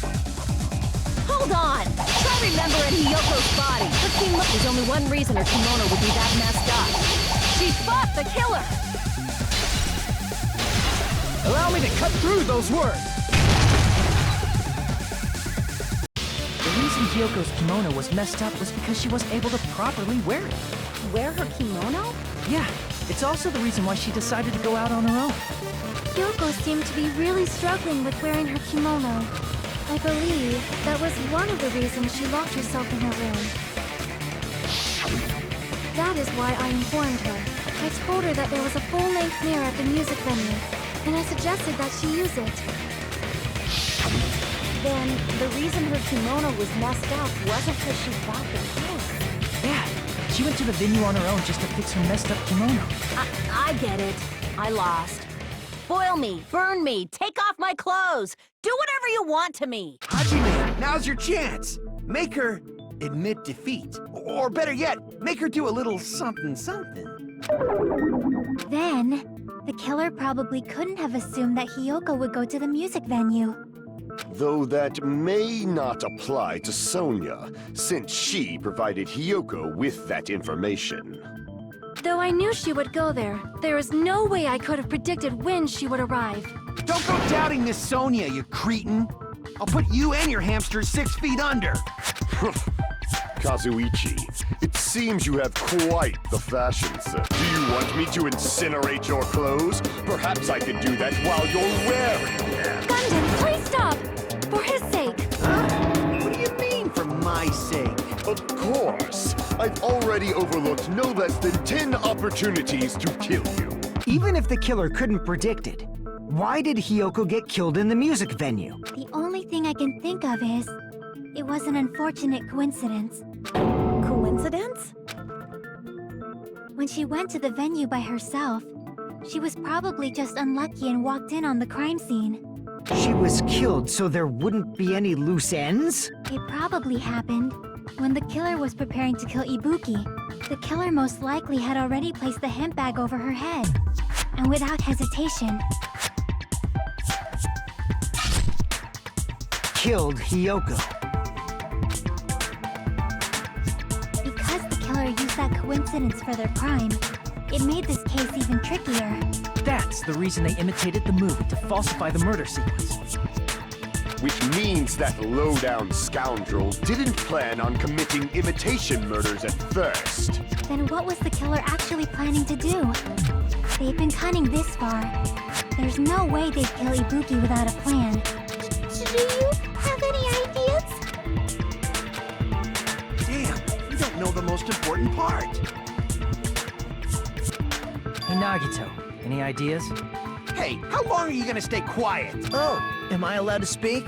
Hold on! Try remembering Hiyoko's body. Her kimono. There's only one reason her kimono would be that messed up. She fought the killer! Allow me to cut through those words! The reason Hiyoko's kimono was messed up was because she wasn't able to properly wear it. Wear her kimono? Yeah, it's also the reason why she decided to go out on her own. Yoko seemed to be really struggling with wearing her kimono. I believe that was one of the reasons she locked herself in her room. That is why I informed her. I told her that there was a full-length mirror at the music venue, and I suggested that she use it. Then, the reason her kimono was messed up wasn't because she fought the killer. Yeah, she went to the venue on her own just to fix her messed up kimono. I get it. I lost. Boil me, burn me, take off my clothes. Do whatever you want to me. Hajime, now's your chance. Make her admit defeat. Or better yet, make her do a little something. Then, the killer probably couldn't have assumed that Hiyoko would go to the music venue. Though that may not apply to Sonia, since she provided Hiyoko with that information. Though I knew she would go there, there is no way I could have predicted when she would arrive. Don't go doubting Miss Sonia, you cretin. I'll put you and your hamster 6 feet under. Kazuichi, it seems you have quite the fashion sense. Do you want me to incinerate your clothes? Perhaps I could do that while you're wearing them. Gundam, please stop! For his sake! Huh? What do you mean, for my sake? Of course. I've already overlooked no less than 10 opportunities to kill you. Even if the killer couldn't predict it, why did Hiyoko get killed in the music venue? The only thing I can think of is, it was an unfortunate coincidence. Coincidence? When she went to the venue by herself, she was probably just unlucky and walked in on the crime scene. She was killed so there wouldn't be any loose ends? It probably happened when the killer was preparing to kill Ibuki. The killer most likely had already placed the hemp bag over her head. and without hesitation. Killed Hiyoko. Because the killer used that coincidence for their crime, it made this case even trickier. That's the reason they imitated the movie to falsify the murder sequence. Which means that low-down scoundrel didn't plan on committing imitation murders at first. Then what was the killer actually planning to do? They've been cunning this far. There's no way they'd kill Ibuki without a plan. Do you have any ideas? Damn, you don't know the most important part. Hey, Nagito, any ideas? Hey, how long are you gonna stay quiet? Oh, am I allowed to speak?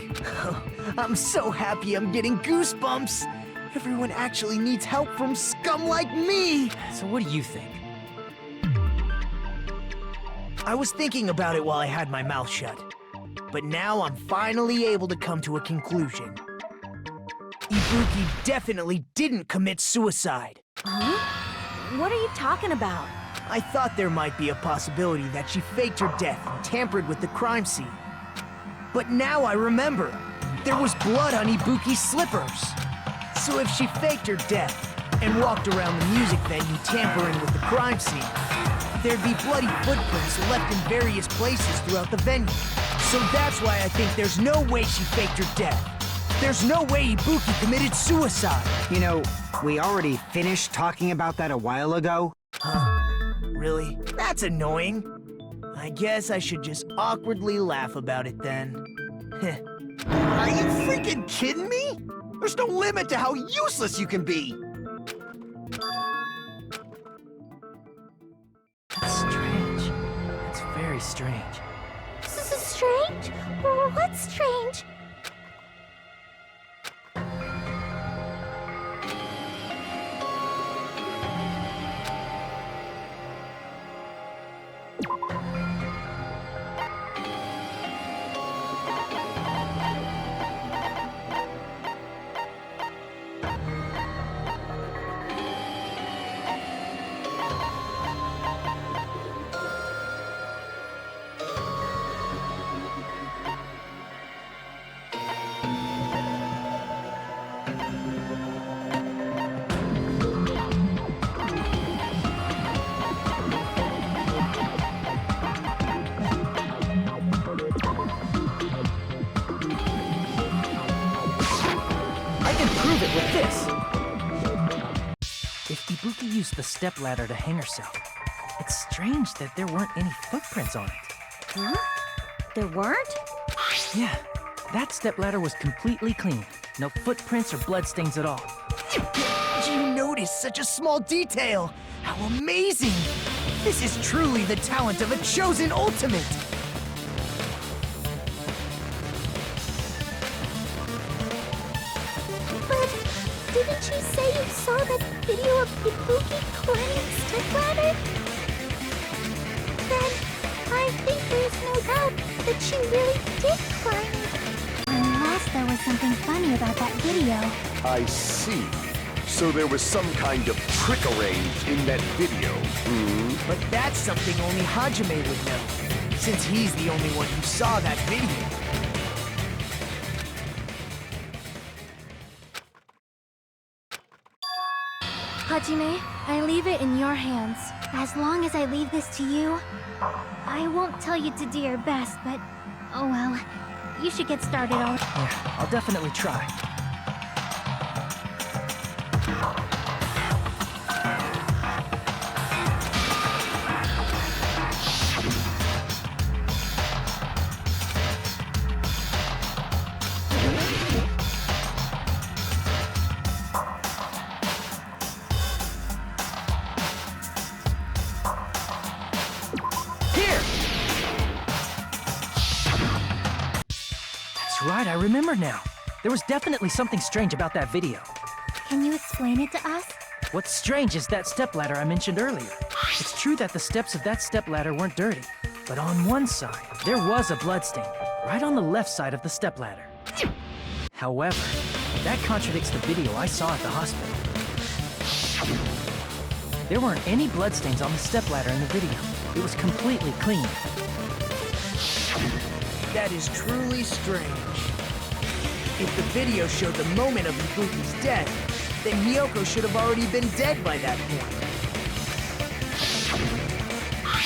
I'm so happy I'm getting goosebumps. Everyone actually needs help from scum like me. So what do you think? I was thinking about it while I had my mouth shut. But now I'm finally able to come to a conclusion. Ibuki definitely didn't commit suicide. What are you talking about? I thought there might be a possibility that she faked her death and tampered with the crime scene. But now I remember, there was blood on Ibuki's slippers. So if she faked her death and walked around the music venue tampering with the crime scene, there'd be bloody footprints left in various places throughout the venue. So that's why I think there's no way she faked her death. There's no way Ibuki committed suicide. You know, we already finished talking about that a while ago. Really? That's annoying. I guess I should just awkwardly laugh about it then. Are you freaking kidding me? There's no limit to how useless you can be. That's strange. That's very strange. Strange? What's strange? Prove it with this! If Ibuki used the stepladder to hang herself, it's strange that there weren't any footprints on it. Huh? There weren't? Yeah, that stepladder was completely clean. No footprints or bloodstains at all. Did you notice such a small detail? How amazing! This is truly the talent of a chosen ultimate! Didn't you say you saw that video of Ibuki climbing stepladder? Then, I think there's no doubt that she really did climb it. Unless there was something funny about that video. I see. So there was some kind of trick arranged in that video. But that's something only Hajime would know, since he's the only one who saw that video. Hajime, I leave it in your hands. As long as I leave this to you, I won't tell you to do your best, but oh well. You should get started already. Yeah, I'll definitely try. Right, I remember now. There was definitely something strange about that video. Can you explain it to us? What's strange is that stepladder I mentioned earlier. It's true that the steps of that stepladder weren't dirty, but on one side, there was a bloodstain, right on the left side of the stepladder. However, that contradicts the video I saw at the hospital. There weren't any bloodstains on the stepladder in the video. It was completely clean. That is truly strange. If the video showed the moment of Ibuki's death, then Hiyoko should have already been dead by that point.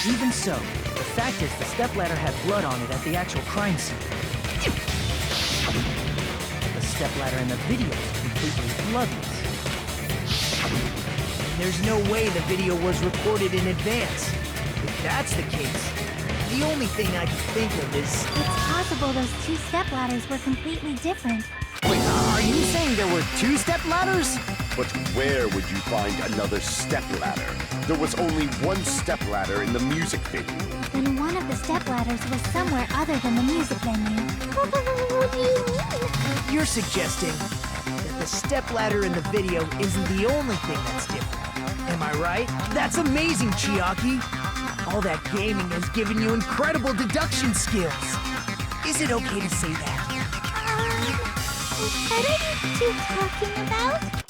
Even so, the fact is the stepladder had blood on it at the actual crime scene. The stepladder in the video is completely bloodless. There's no way the video was recorded in advance. If that's the case, the only thing I can think of is... It's possible those two stepladders were completely different. Wait, are you saying there were two stepladders? But where would you find another stepladder? There was only one stepladder in the music video. Then one of the stepladders was somewhere other than the music venue. What do you mean? You're suggesting that the stepladder in the video isn't the only thing that's different. Am I right? That's amazing, Chiaki! All that gaming has given you incredible deduction skills. Is it okay to say that? What are you two talking about?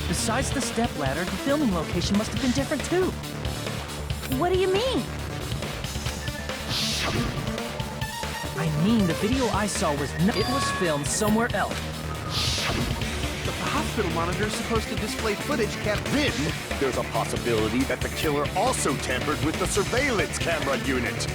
Besides the stepladder, the filming location must have been different too. What do you mean? I mean, the video I saw was it was filmed somewhere else. The hospital monitor is supposed to display footage captured. Then, there's a possibility that the killer also tampered with the surveillance camera unit.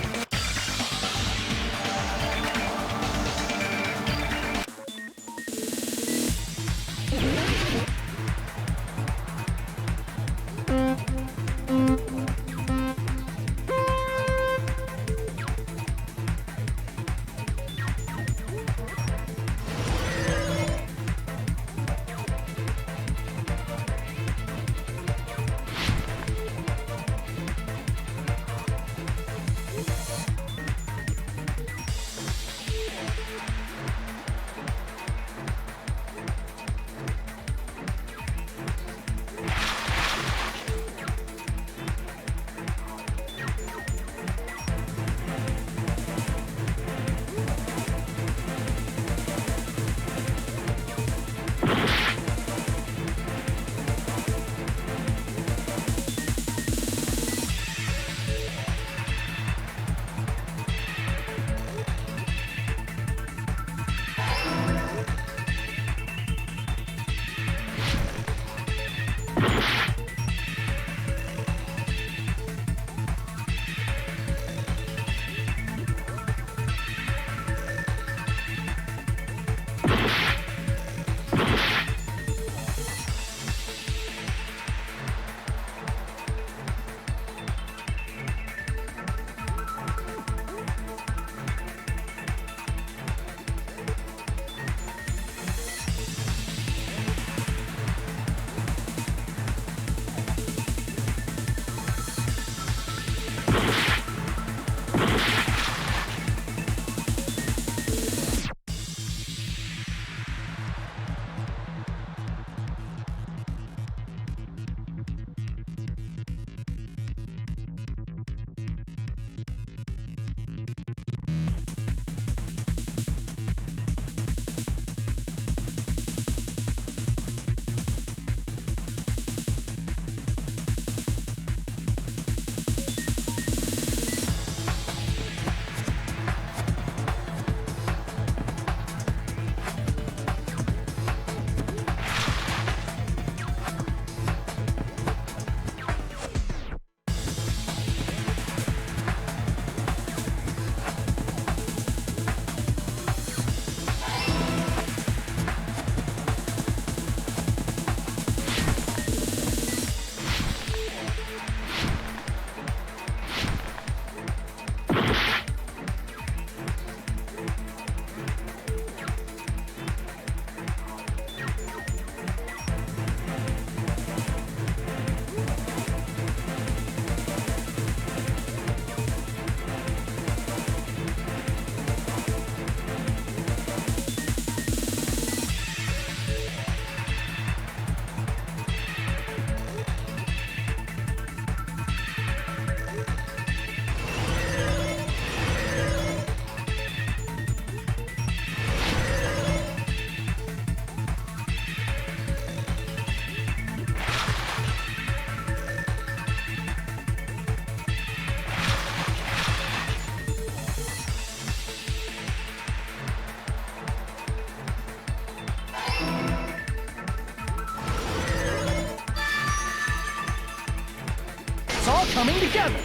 It's all coming together!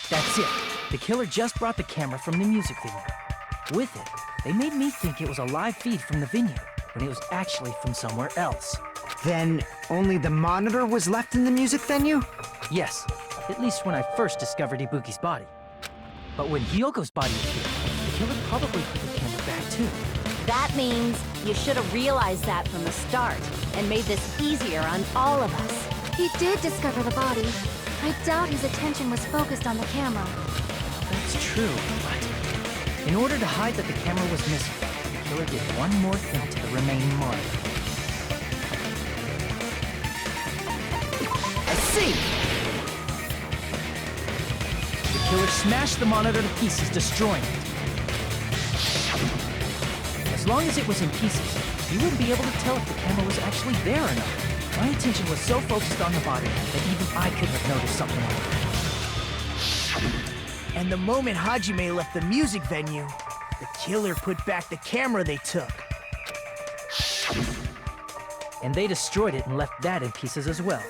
That's it. The killer just brought the camera from the music venue. With it, they made me think it was a live feed from the venue, when it was actually from somewhere else. Then only the monitor was left in the music venue? Yes, at least when I first discovered Ibuki's body. But when Hyoko's body appeared, the killer probably put the camera back too. That means you should have realized that from the start and made this easier on all of us. He did discover the body. I doubt his attention was focused on the camera. That's true, but in order to hide that the camera was missing, the killer did one more thing to the remaining monitor. I see! The killer smashed the monitor to pieces, destroying it. As long as it was in pieces, you wouldn't be able to tell if the camera was actually there or not. My attention was so focused on the body that even I couldn't have noticed something like that. And the moment Hajime left the music venue, the killer put back the camera they took. And they destroyed it and left that in pieces as well.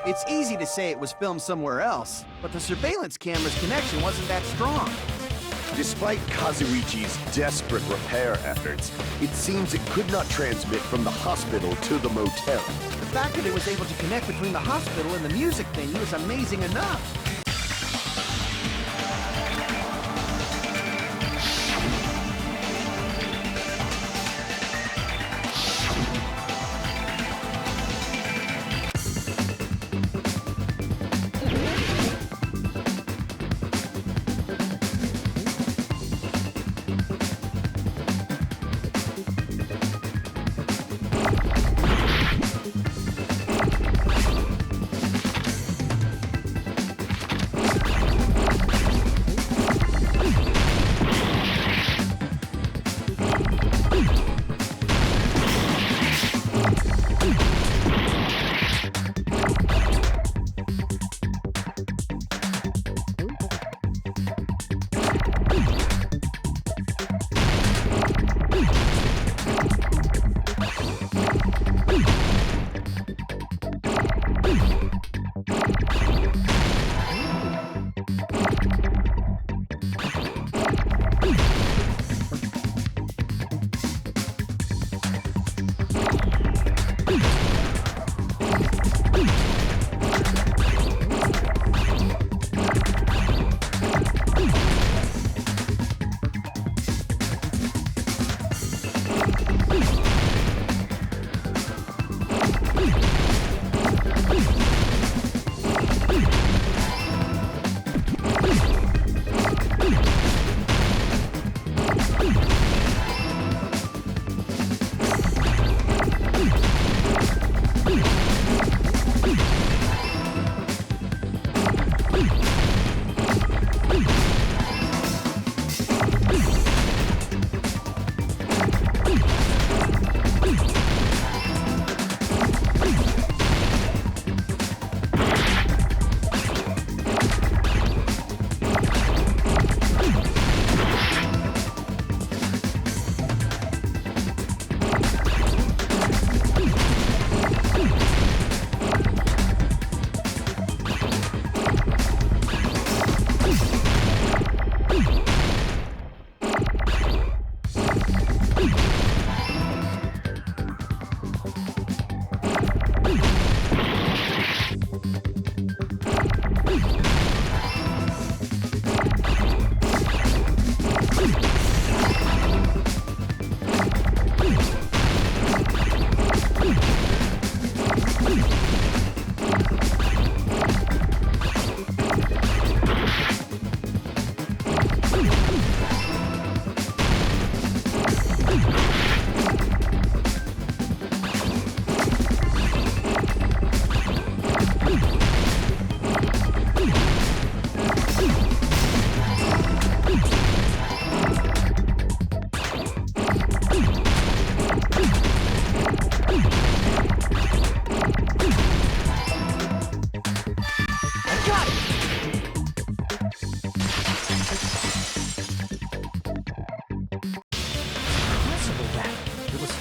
It's easy to say it was filmed somewhere else, but the surveillance camera's connection wasn't that strong. Despite Kazuichi's desperate repair efforts, it seems it could not transmit from the hospital to the motel. The fact that it was able to connect between the hospital and the music venue is amazing enough.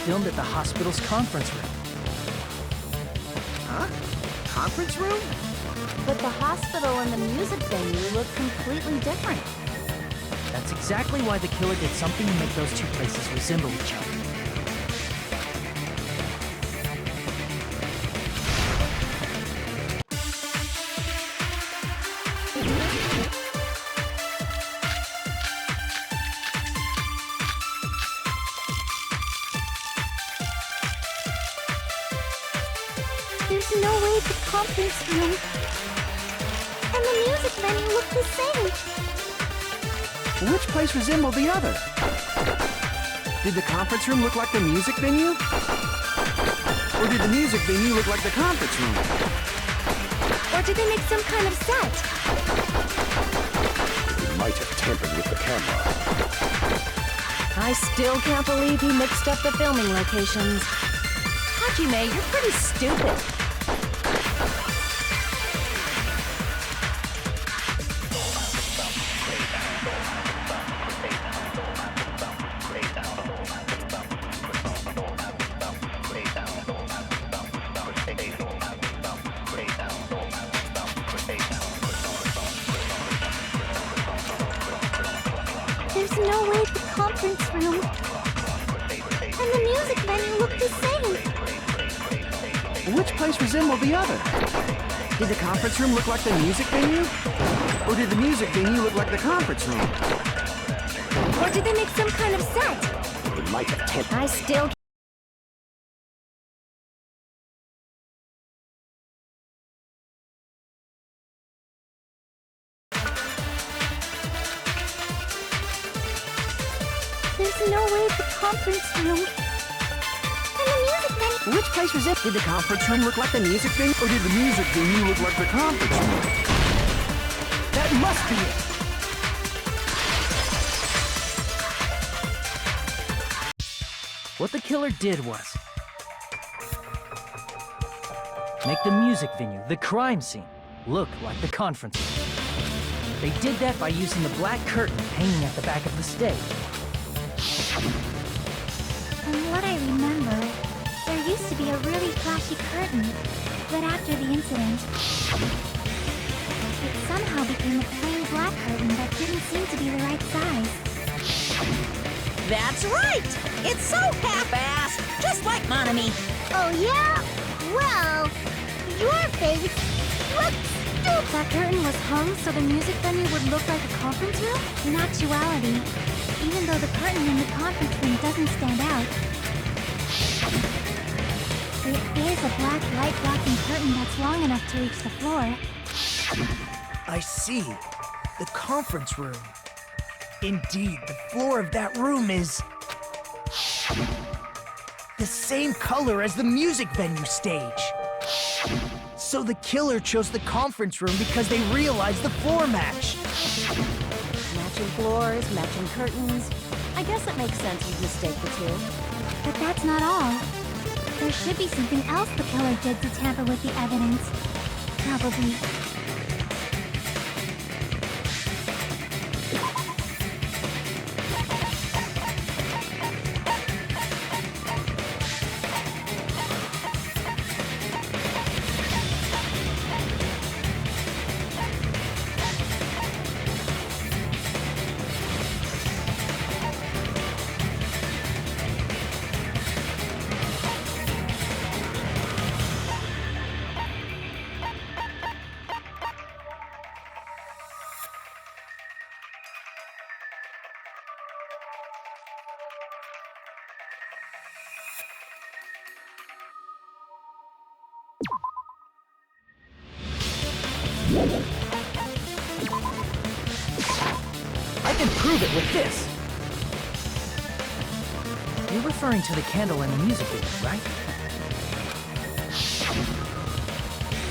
filmed at the hospital's conference room. Huh? Conference room? But the hospital and the music venue look completely different. That's exactly why the killer did something to make those two places resemble each other. There's no way the conference room and the music venue look the same. Which place resembled the other? Did the conference room look like the music venue? Or did the music venue look like the conference room? Or did they make some kind of set? He might have tampered with the camera. I still can't believe he mixed up the filming locations. Hajime, you're pretty stupid. There's no way the conference room and the music venue look the same. Which place resembled the other? Did the conference room look like the music venue? Or did the music venue look like the conference room? Or did they make some kind of set? He might have tampered. I still There's no way the conference room and the music venue. Which place was it? Did the conference room look like the music venue? Or did the music venue look like the conference room? That must be it! What the killer did was make the music venue, the crime scene, look like the conference room. They did that by using the black curtain hanging at the back of the stage. From what I remember, there used to be a really flashy curtain, but after the incident, it somehow became a plain black curtain that didn't seem to be the right size. That's right! It's so half-assed, just like Monami. Oh yeah? Well, your face looks stupid. That curtain was hung so the music venue would look like a conference room? In actuality, even though the curtain in the conference room doesn't stand out, it is a black light blocking curtain that's long enough to reach the floor. I see. The conference room. Indeed, the floor of that room is the same color as the music venue stage. So the killer chose the conference room because they realized the floor match. matching floors, matching curtains. I guess it makes sense you'd mistake the two. But that's not all. There should be something else the killer did to tamper with the evidence. Probably. I can prove it with this! You're referring to the candle in the music video, right?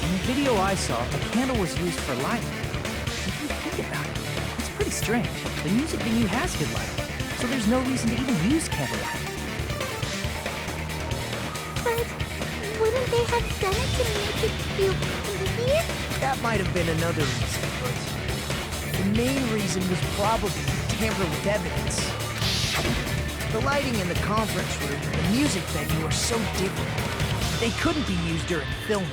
In the video I saw, a candle was used for lighting. If you think about it, it's pretty strange. The music venue has good lighting, so there's no reason to even use candlelight. But wouldn't they have done it to make it feel creepier? That might have been another reason, but the main reason was probably to tamper with evidence. The lighting in the conference room and the music venue are so different. They couldn't be used during filming.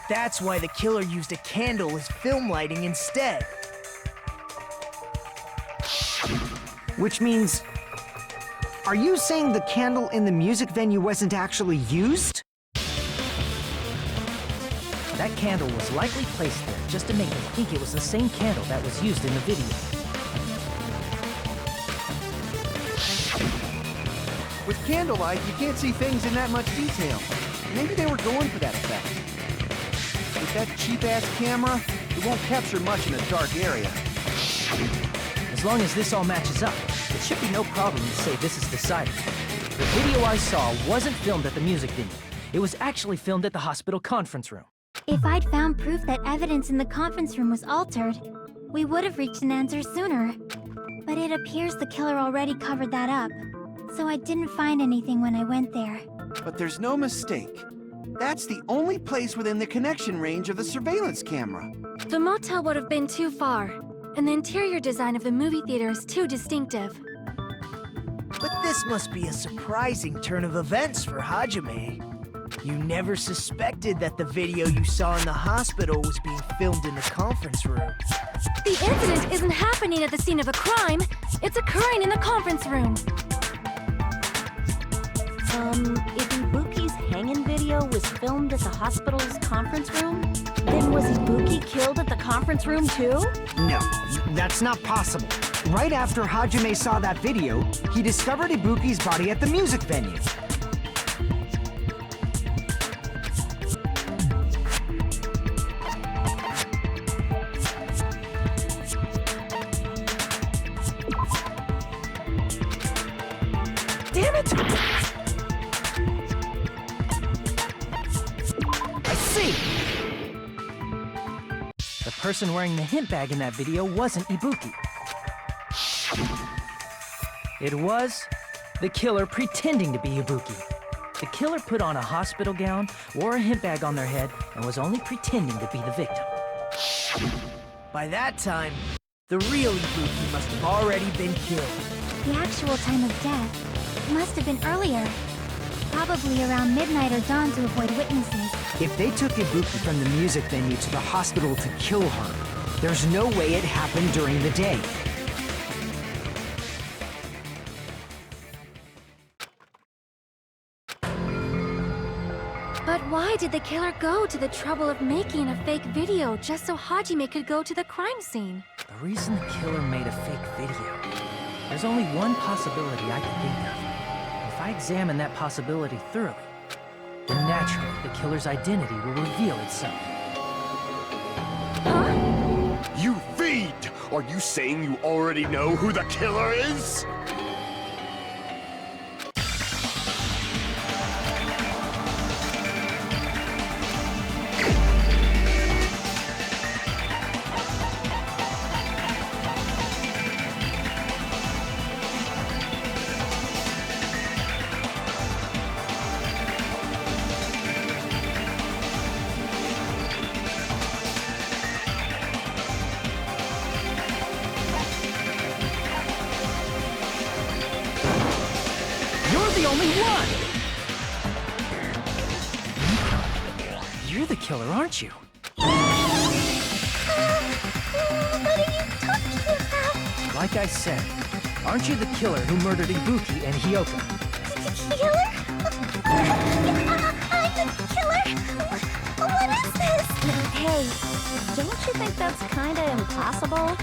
That's why the killer used a candle as film lighting instead. Which means... Are you saying the candle in the music venue wasn't actually used? That candle was likely placed there just to make me think it was the same candle that was used in the video. With candlelight, you can't see things in that much detail. Maybe they were going for that effect. With that cheap-ass camera, it won't capture much in a dark area. As long as this all matches up, it should be no problem to say this is decided. The video I saw wasn't filmed at the music venue. It was actually filmed at the hospital conference room. If I'd found proof that evidence in the conference room was altered, we would have reached an answer sooner. But it appears the killer already covered that up, so I didn't find anything when I went there. But there's no mistake. That's the only place within the connection range of the surveillance camera. The motel would have been too far, and the interior design of the movie theater is too distinctive. But this must be a surprising turn of events for Hajime. You never suspected that the video you saw in the hospital was being filmed in the conference room. The incident isn't happening at the scene of a crime, it's occurring in the conference room. If Ibuki's hanging video was filmed at the hospital's conference room, then was Ibuki killed at the conference room too? No, that's not possible. Right after Hajime saw that video, he discovered Ibuki's body at the music venue. Damn it! I see! The person wearing the hint bag in that video wasn't Ibuki. It was the killer pretending to be Ibuki. The killer put on a hospital gown, wore a hint bag on their head, and was only pretending to be the victim. By that time, the real Ibuki must have already been killed. The actual time of death must have been earlier. Probably around midnight or dawn to avoid witnesses. If they took Ibuki from the music venue to the hospital to kill her, there's no way it happened during the day. But why did the killer go to the trouble of making a fake video just so Hajime could go to the crime scene? The reason the killer made a fake video, there's only one possibility I can think of. If I examine that possibility thoroughly, then naturally the killer's identity will reveal itself. You feed! Are you saying you already know who the killer is? You're the only one! You're the killer, aren't you? What are you talking about? Like I said, aren't you the killer who murdered Ibuki and Hyoko? Killer? I'm the killer? What is this? Hey, don't you think that's kinda impossible?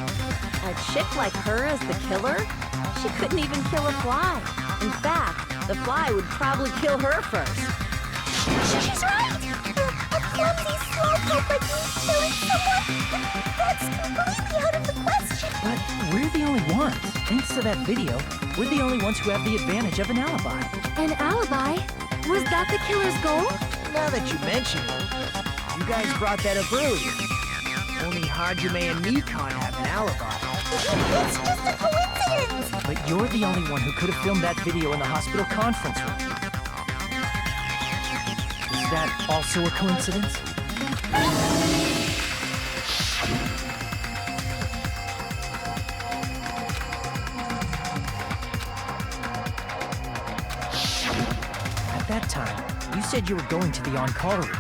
A chick like her as the killer? She couldn't even kill a fly. In fact, the fly would probably kill her first. She's right! A clumsy slowpoke like me killing someone? That's completely out of the question! But we're the only ones. Thanks to that video, we're the only ones who have the advantage of an alibi. An alibi? Was that the killer's goal? Now that you mention it, you guys brought that up earlier. Only Hajime and Nikon have an alibi. It's just a coincidence! But you're the only one who could have filmed that video in the hospital conference room. Is that also a coincidence? At that time, you said you were going to the on-call room,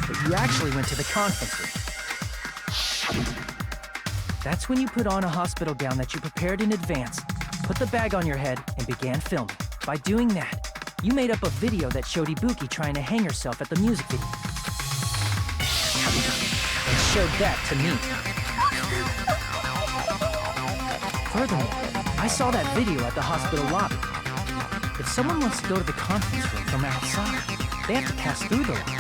but you actually went to the conference room. That's when you put on a hospital gown that you prepared in advance, put the bag on your head, and began filming. By doing that, you made up a video that showed Ibuki trying to hang herself at the music video. And showed that to me. Furthermore, I saw that video at the hospital lobby. If someone wants to go to the conference room from outside, they have to pass through the lobby.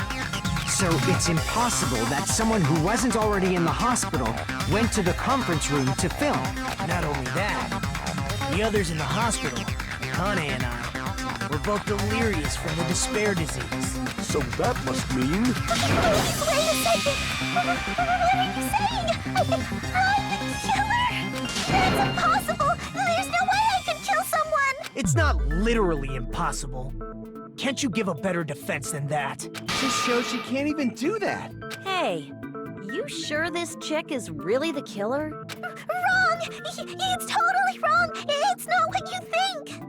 So it's impossible that someone who wasn't already in the hospital went to the conference room to film. Not only that, the others in the hospital, Kane and I, were both delirious from the despair disease. So that must mean... Wait a second! What are you saying? I'm the killer! That's impossible! There's no way I could kill someone! It's not literally impossible. Can't you give a better defense than that? Just shows she can't even do that. Hey, you sure this chick is really the killer? Wrong! It's totally wrong! It's not what you think!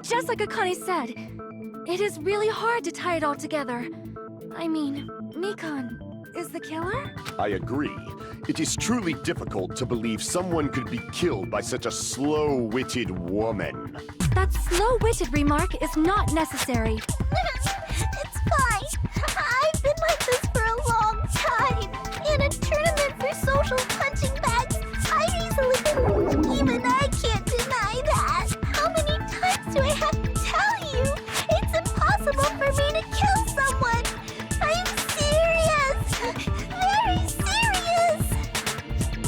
Just like Akane said, it is really hard to tie it all together. I mean, Mikon is the killer? I agree. It is truly difficult to believe someone could be killed by such a slow-witted woman. That slow-witted remark is not necessary. It's fine. I've been like this for a long time. In a tournament for social punching bags, I easily... Even I can't deny that. How many times do I have to tell you? It's impossible for me to kill someone. I'm serious. Very serious.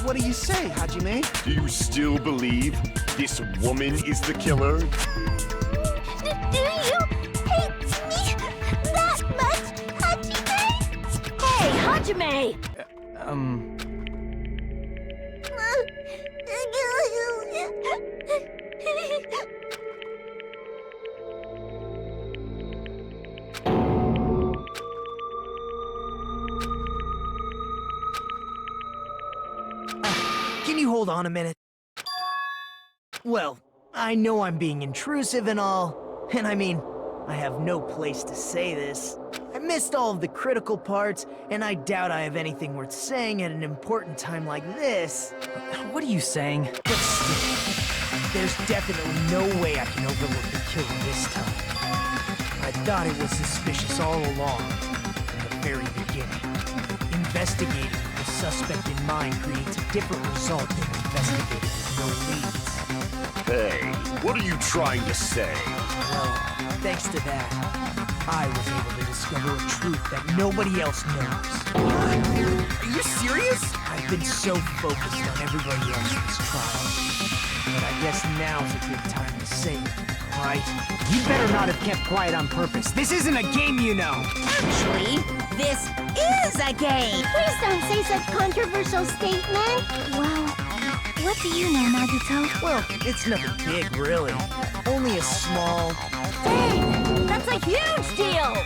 What do you say, Hajime? Do you still believe this woman is the killer? Do you hate me that much, Hajime? Hey, Hajime! Can you hold on a minute? Well, I know I'm being intrusive and all, and I mean, I have no place to say this. I missed all of the critical parts, and I doubt I have anything worth saying at an important time like this. What are you saying? But still, there's definitely no way I can overlook the killer this time. I thought it was suspicious all along, from the very beginning. Investigating with the suspect in mind creates a different result than investigating with no leads. Hey, what are you trying to say? Well, thanks to that, I was able to discover a truth that nobody else knows. Are you serious? I've been so focused on everybody else in this trial, but I guess now's a good time to say it, right? You better not have kept quiet on purpose. This isn't a game, you know. Actually, this is a game. Please don't say such controversial statement. Wow. What do you know, Nagito? Well, it's nothing big, really. Only a small... Dang! That's a huge deal!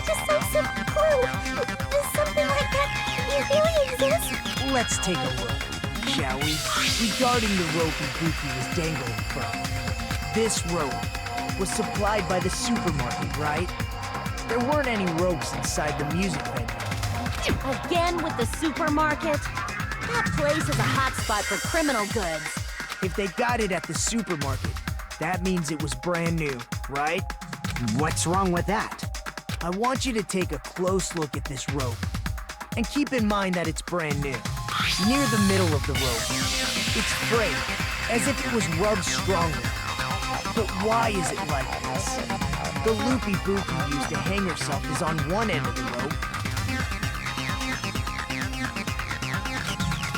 Just some simple clue. Does something like that really exist? Let's take a look, shall we? Regarding the rope Ibuki was dangling from. This rope was supplied by the supermarket, right? There weren't any ropes inside the music venue. Again with the supermarket? That place is a hotspot for criminal goods. If they got it at the supermarket, that means it was brand new, right? What's wrong with that? I want you to take a close look at this rope. And keep in mind that it's brand new. Near the middle of the rope, it's frayed, as if it was rubbed strongly. But why is it like this? The loop Ibuki used to hang herself is on one end of the rope,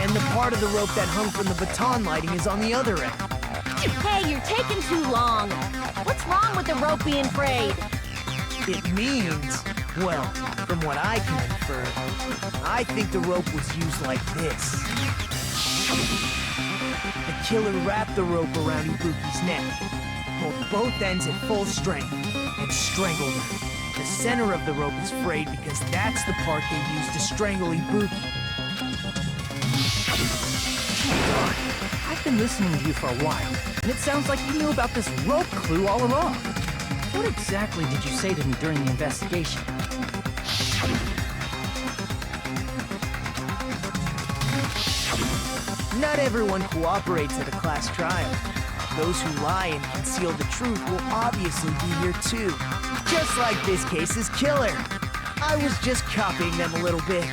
and the part of the rope that hung from the baton lighting is on the other end. Hey, you're taking too long. What's wrong with the rope being frayed? It means, well, from what I can infer, I think the rope was used like this. The killer wrapped the rope around Ibuki's neck, pulled both ends at full strength, and strangled her. The center of the rope is frayed because that's the part they used to strangle Ibuki. I've been listening to you for a while, and it sounds like you knew about this rope clue all along. What exactly did you say to me during the investigation? Not everyone cooperates at a class trial. Those who lie and conceal the truth will obviously be here too. Just like this case's killer. I was just copying them a little bit.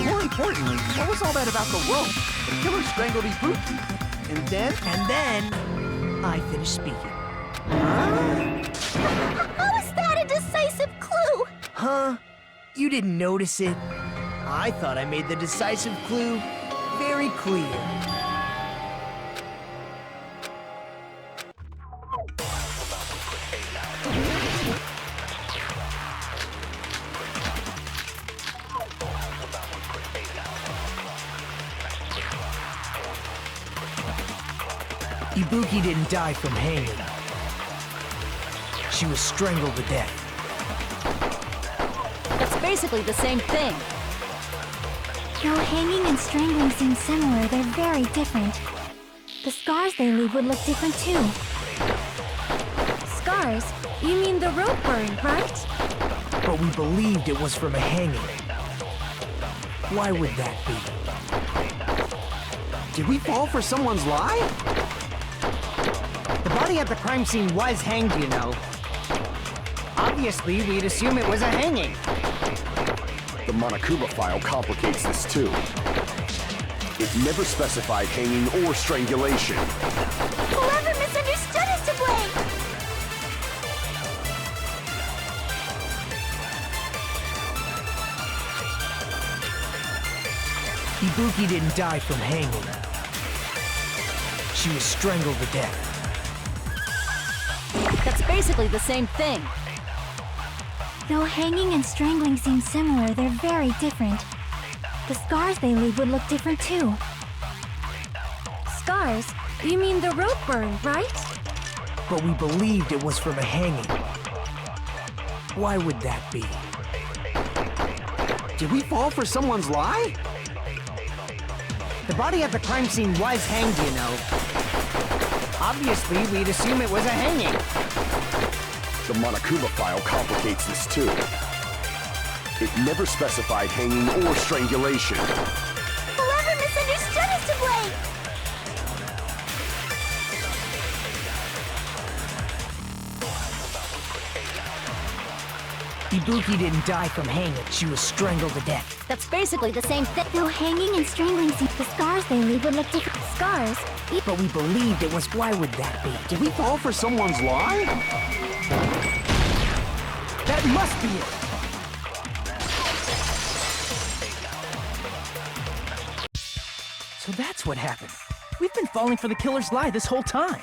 More importantly, what was all that about the rope? The killer strangled Ibuki. And then? And then, I finished speaking. How is that a decisive clue? Huh? You didn't notice it? I thought I made the decisive clue very clear. Ibuki didn't die from hanging. She was strangled to death. That's basically the same thing. Though hanging and strangling seem similar, they're very different. The scars they leave would look different too. Scars? You mean the rope burn, right? But we believed it was from a hanging. Why would that be? Did we fall for someone's lie? The body at the crime scene was hanged, you know. Obviously, we'd assume it was a hanging. The Monokuma file complicates this too. It never specified hanging or strangulation. Whoever misunderstood is to blame! Ibuki didn't die from hanging. She was strangled to death. That's basically the same thing. Though hanging and strangling seem similar, they're very different. The scars they leave would look different too. Scars? You mean the rope burn, right? But we believed it was from a hanging. Why would that be? Did we fall for someone's lie? The body at the crime scene was hanged, you know. Obviously, we'd assume it was a hanging. The Monokuma file complicates this too. It never specified hanging or strangulation. Whoever misunderstood is to blame! Ibuki didn't die from hanging. She was strangled to death. That's basically the same thing. Though hanging and strangling seem, the scars they leave would look different. Scars? But we believed it was. Why would that be? Did we fall for someone's lie? That must be it! So that's what happened. We've been falling for the killer's lie this whole time.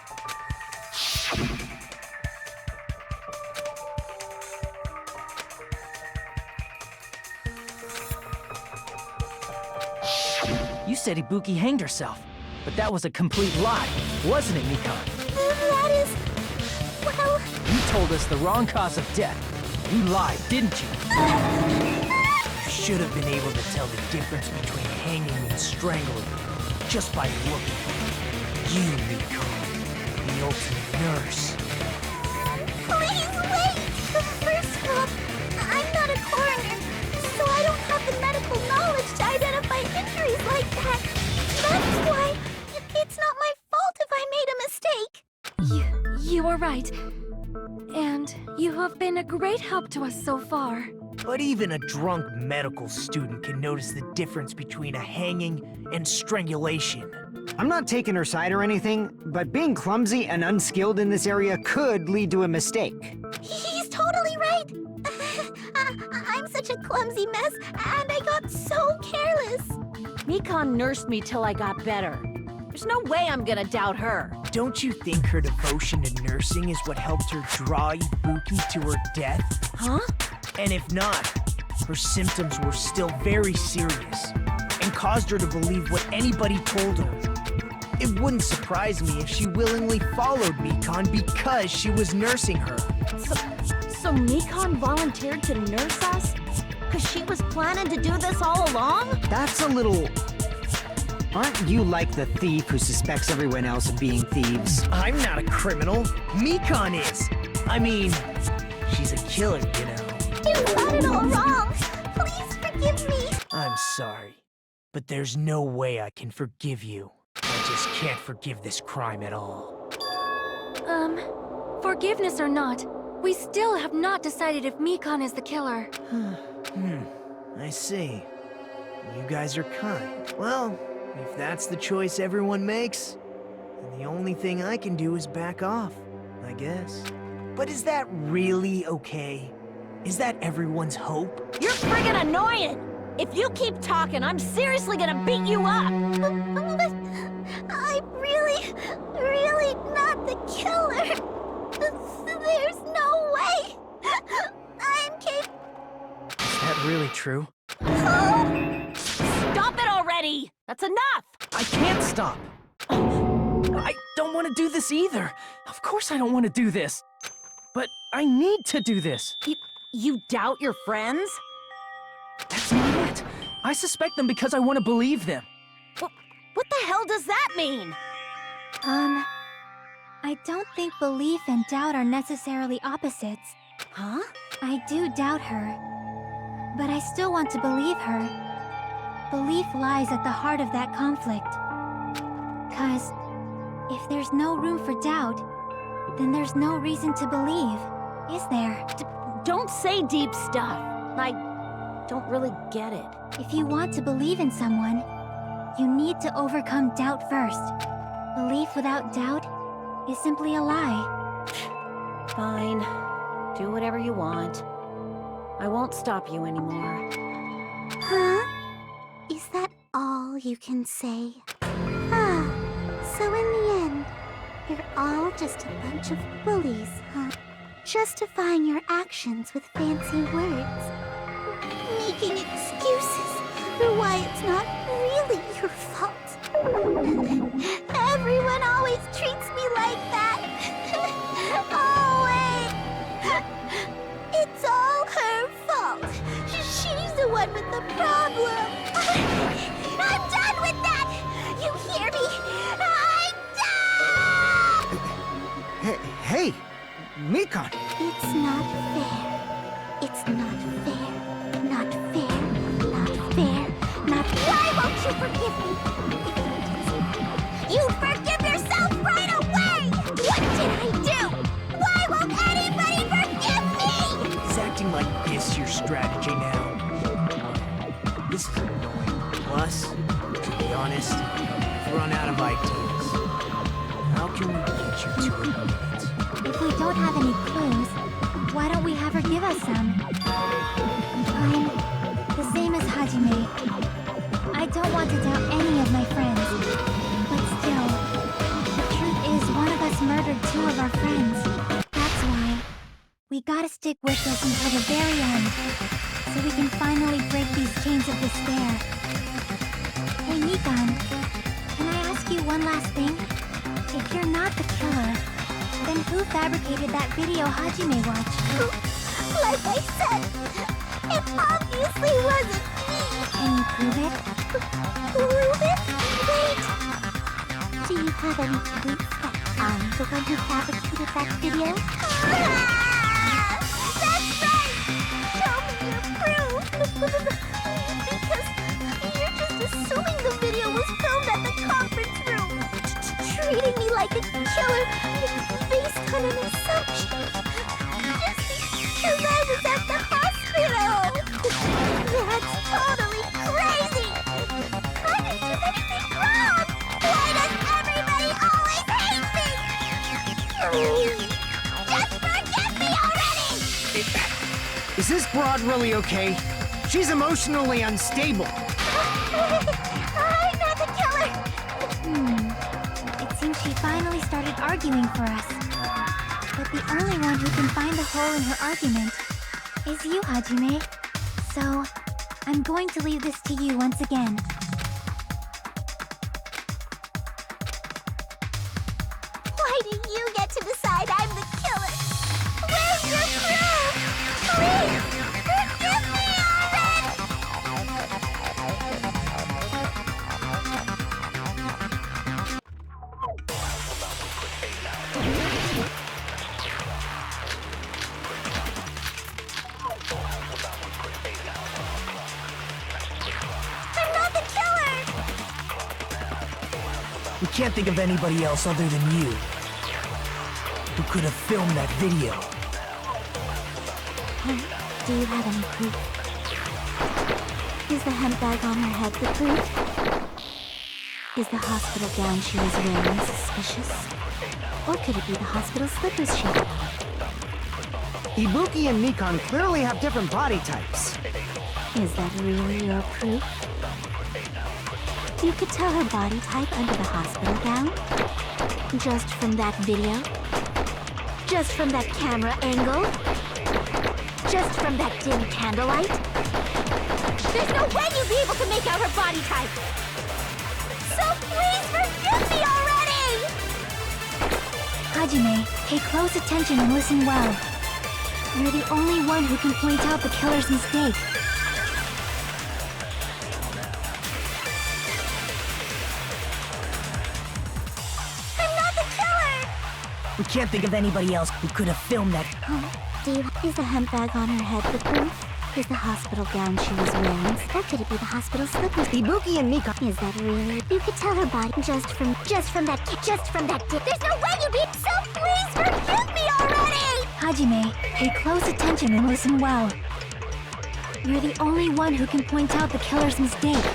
You said Ibuki hanged herself, but that was a complete lie, wasn't it, Mikan? That is... well... You told us the wrong cause of death. You lied, didn't you? You should have been able to tell the difference between hanging and strangling just by looking. You, Mikan, the ultimate nurse. Please wait! First of all, I'm not a coroner, so I don't have the medical knowledge to identify injuries like that. That's why it's not my fault if I made a mistake. You are right. And you have been a great help to us so far. But even a drunk medical student can notice the difference between a hanging and strangulation. I'm not taking her side or anything, but being clumsy and unskilled in this area could lead to a mistake. He's totally right. I'm such a clumsy mess, and I got so careless. Mikan nursed me till I got better. There's no way I'm gonna doubt her. Don't you think her devotion to nursing is what helped her draw Ibuki to her death? Huh? And if not, her symptoms were still very serious and caused her to believe what anybody told her. It wouldn't surprise me if she willingly followed Mikan because she was nursing her. So Mikan volunteered to nurse us? Cause she was planning to do this all along? That's a little... Aren't you like the thief who suspects everyone else of being thieves? I'm not a criminal. Mikan is. I mean, she's a killer, you know. You got it all wrong. Please forgive me. I'm sorry, but there's no way I can forgive you. I just can't forgive this crime at all. Forgiveness or not, we still have not decided if Mikan is the killer. I see. You guys are kind. Well, if that's the choice everyone makes, then the only thing I can do is back off, I guess. But is that really okay? Is that everyone's hope? You're friggin' annoying! If you keep talking, I'm seriously gonna beat you up! But I'm really not the killer. There's no way. I'm capable. Is that really true? Stop it already! That's enough! I can't stop! I don't want to do this either! Of course I don't want to do this! But I need to do this! You doubt your friends? That's not it! I suspect them because I want to believe them! What the hell does that mean? I don't think belief and doubt are necessarily opposites. Huh? I do doubt her, but I still want to believe her. Belief lies at the heart of that conflict. 'Cause if there's no room for doubt, then there's no reason to believe, is there? Don't say deep stuff. I don't really get it. If you want to believe in someone, you need to overcome doubt first. Belief without doubt is simply a lie. Fine. Do whatever you want. I won't stop you anymore. Huh? Is that all you can say? So in the end, you're all just a bunch of bullies, huh? Justifying your actions with fancy words. Making excuses for why it's not really your fault. Everyone always treats me like that. Always. It's all her fault. She's the one with the problem. I'm done with that. You hear me? I'm done. Hey, Mikan! It's not fair. It's not fair. Not fair. Not fair. Not. Why won't you forgive me? You forgive yourself right away! What did I do? Why won't anybody forgive me? Is acting like this your strategy now? This is annoying. Plus, to be honest, I've run out of ideas. How can we get you to admit? If we don't have any clues, why don't we have her give us some? I'm the same as Hajime. I don't want to doubt any of my friends. But still, the truth is one of us murdered two of our friends. That's why we gotta stick with this until the very end, so we can finally break these chains of despair. Hey, Mikan, can I ask you one last thing? If you're not the killer, then who fabricated that video Hajime watched? Like I said, it obviously wasn't me. Can you prove it? Prove it? Wait. Do you have any proof that I'm the one who fabricated that video? That's right! Show me your proof! Because you're just assuming the video was filmed at the conference room. Treating me like a killer based on an assumption. Just because I was at the hospital. That's totally crazy! I didn't do anything wrong! Why does everybody always hate me? Just forgive me already! Is this broad really okay? She's emotionally unstable. I'm not the killer! It seems she finally started arguing for us. But the only one who can find the hole in her argument is you, Hajime. So, I'm going to leave this to you once again. Why do you get to decide I'm the killer? Where's your proof? Please, forgive me already! can't think of anybody else other than you who could have filmed that video. Do you have any proof? Is the hemp bag on her head the proof? Is the hospital gown she was wearing suspicious? Or could it be the hospital slippers she had on? Ibuki and Mikan clearly have different body types. Is that really your proof? You could tell her body type under the hospital gown? Just from that video? Just from that camera angle? Just from that dim candlelight? There's no way you'd be able to make out her body type! So please forgive me already! Hajime, pay close attention and listen well. You're the only one who can point out the killer's mistake. I'm not the killer! We can't think of anybody else who could have filmed that. Is the hemp bag on her head the proof? Is the hospital gown she was wearing? Or could it be the hospital slippers? Ibuki and Mikan. Is that really? You could tell her body just from that dip. There's no way you'd be... So please forgive me already! Hajime, pay close attention and listen well. You're the only one who can point out the killer's mistake.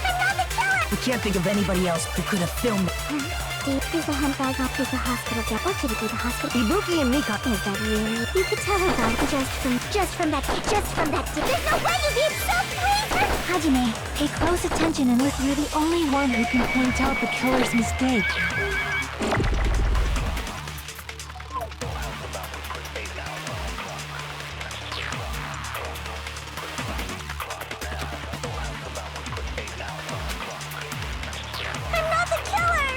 I'm not the killer! We can't think of anybody else who could have filmed it. Is the hemp bag up? Is the hospital gown? Or could it be the hospital? Ibuki and Mikan. Is that really? You could tell her body just from that dip. There's no way you'd be... So please Hajime, pay close attention and listen. You're the only one who can point out the killer's mistake. I'm not the killer!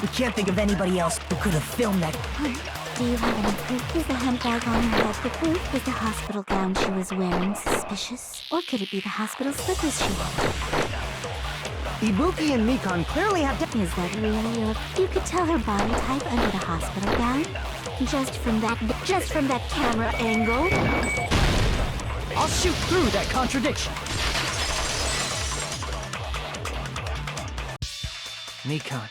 We can't think of anybody else who could have filmed that. Do you have any proof? Is the hemp bag on her head the proof? Is the hospital gown she was wearing suspicious? Or could it be the hospital slippers she had? Ibuki and Mikan clearly have Is that really your... You could tell her body type under the hospital gown? Just from that camera angle? I'll shoot through that contradiction. Mikan,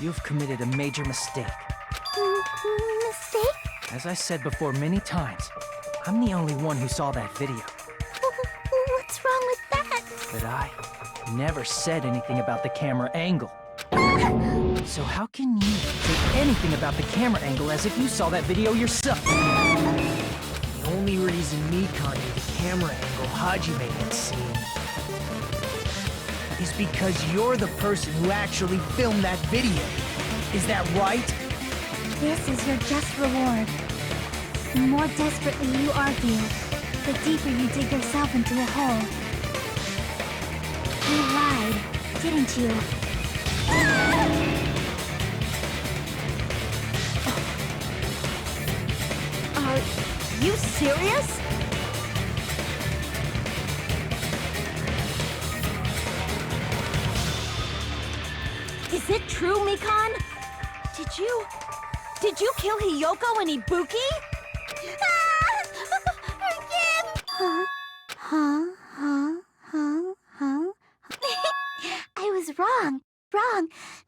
you've committed a major mistake. Mistake? As I said before many times, I'm the only one who saw that video. What's wrong with that? But I never said anything about the camera angle. So how can you say anything about the camera angle as if you saw that video yourself? The only reason Mikan knew the camera angle Hajime had seen is because you're the person who actually filmed that video. Is that right? This is your just reward. The more desperately you argue, the deeper you dig yourself into a hole. You lied, didn't you? Are you serious? Is it true, Mikan? Did you kill Hiyoko and Ibuki? Forgive! I was wrong.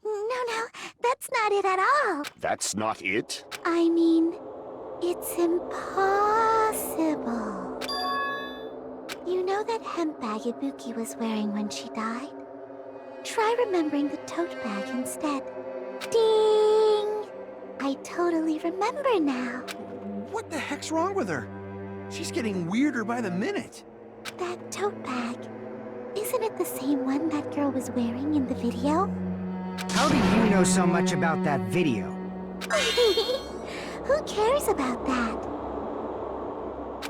No, that's not it at all. That's not it? I mean, it's impossible. You know that hemp bag Ibuki was wearing when she died? Try remembering the tote bag instead. Ding! I totally remember now. What the heck's wrong with her? She's getting weirder by the minute. That tote bag. Isn't it the same one that girl was wearing in the video? How do you know so much about that video? Who cares about that?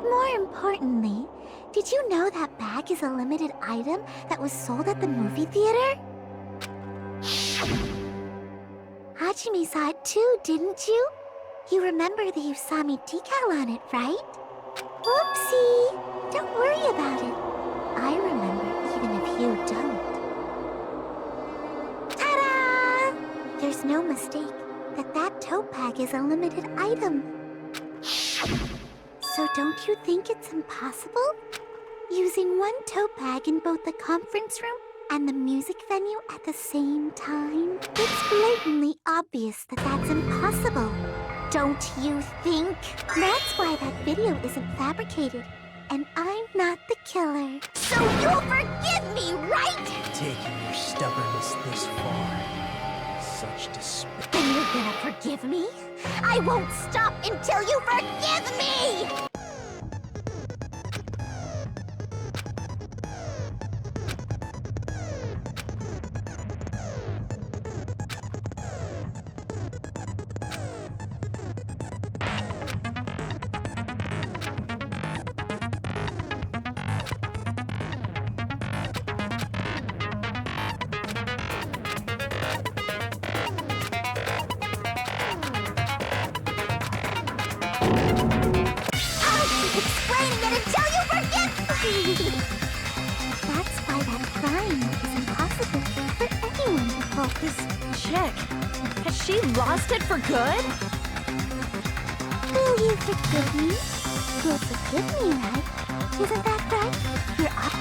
More importantly, did you know that bag is a limited item that was sold at the movie theater? Hajime saw it too, didn't you? You remember the Usami decal on it, right? Whoopsie! Don't worry about it. I remember even if you don't. Ta-da! There's no mistake that tote bag is a limited item. So don't you think it's impossible? Using one tote bag in both the conference room and the music venue at the same time? It's blatantly obvious that that's impossible. Don't you think? That's why that video isn't fabricated, and I'm not the killer. So you'll forgive me, right? Taking your stubbornness this far. Such despair. Then you're gonna forgive me? I won't stop until you forgive me! Explaining it until you forgive me! That's why that crime is impossible for anyone to focus. Chick, has she lost it for good? Will you forgive me? You'll forgive me, right? Isn't that right? You're up.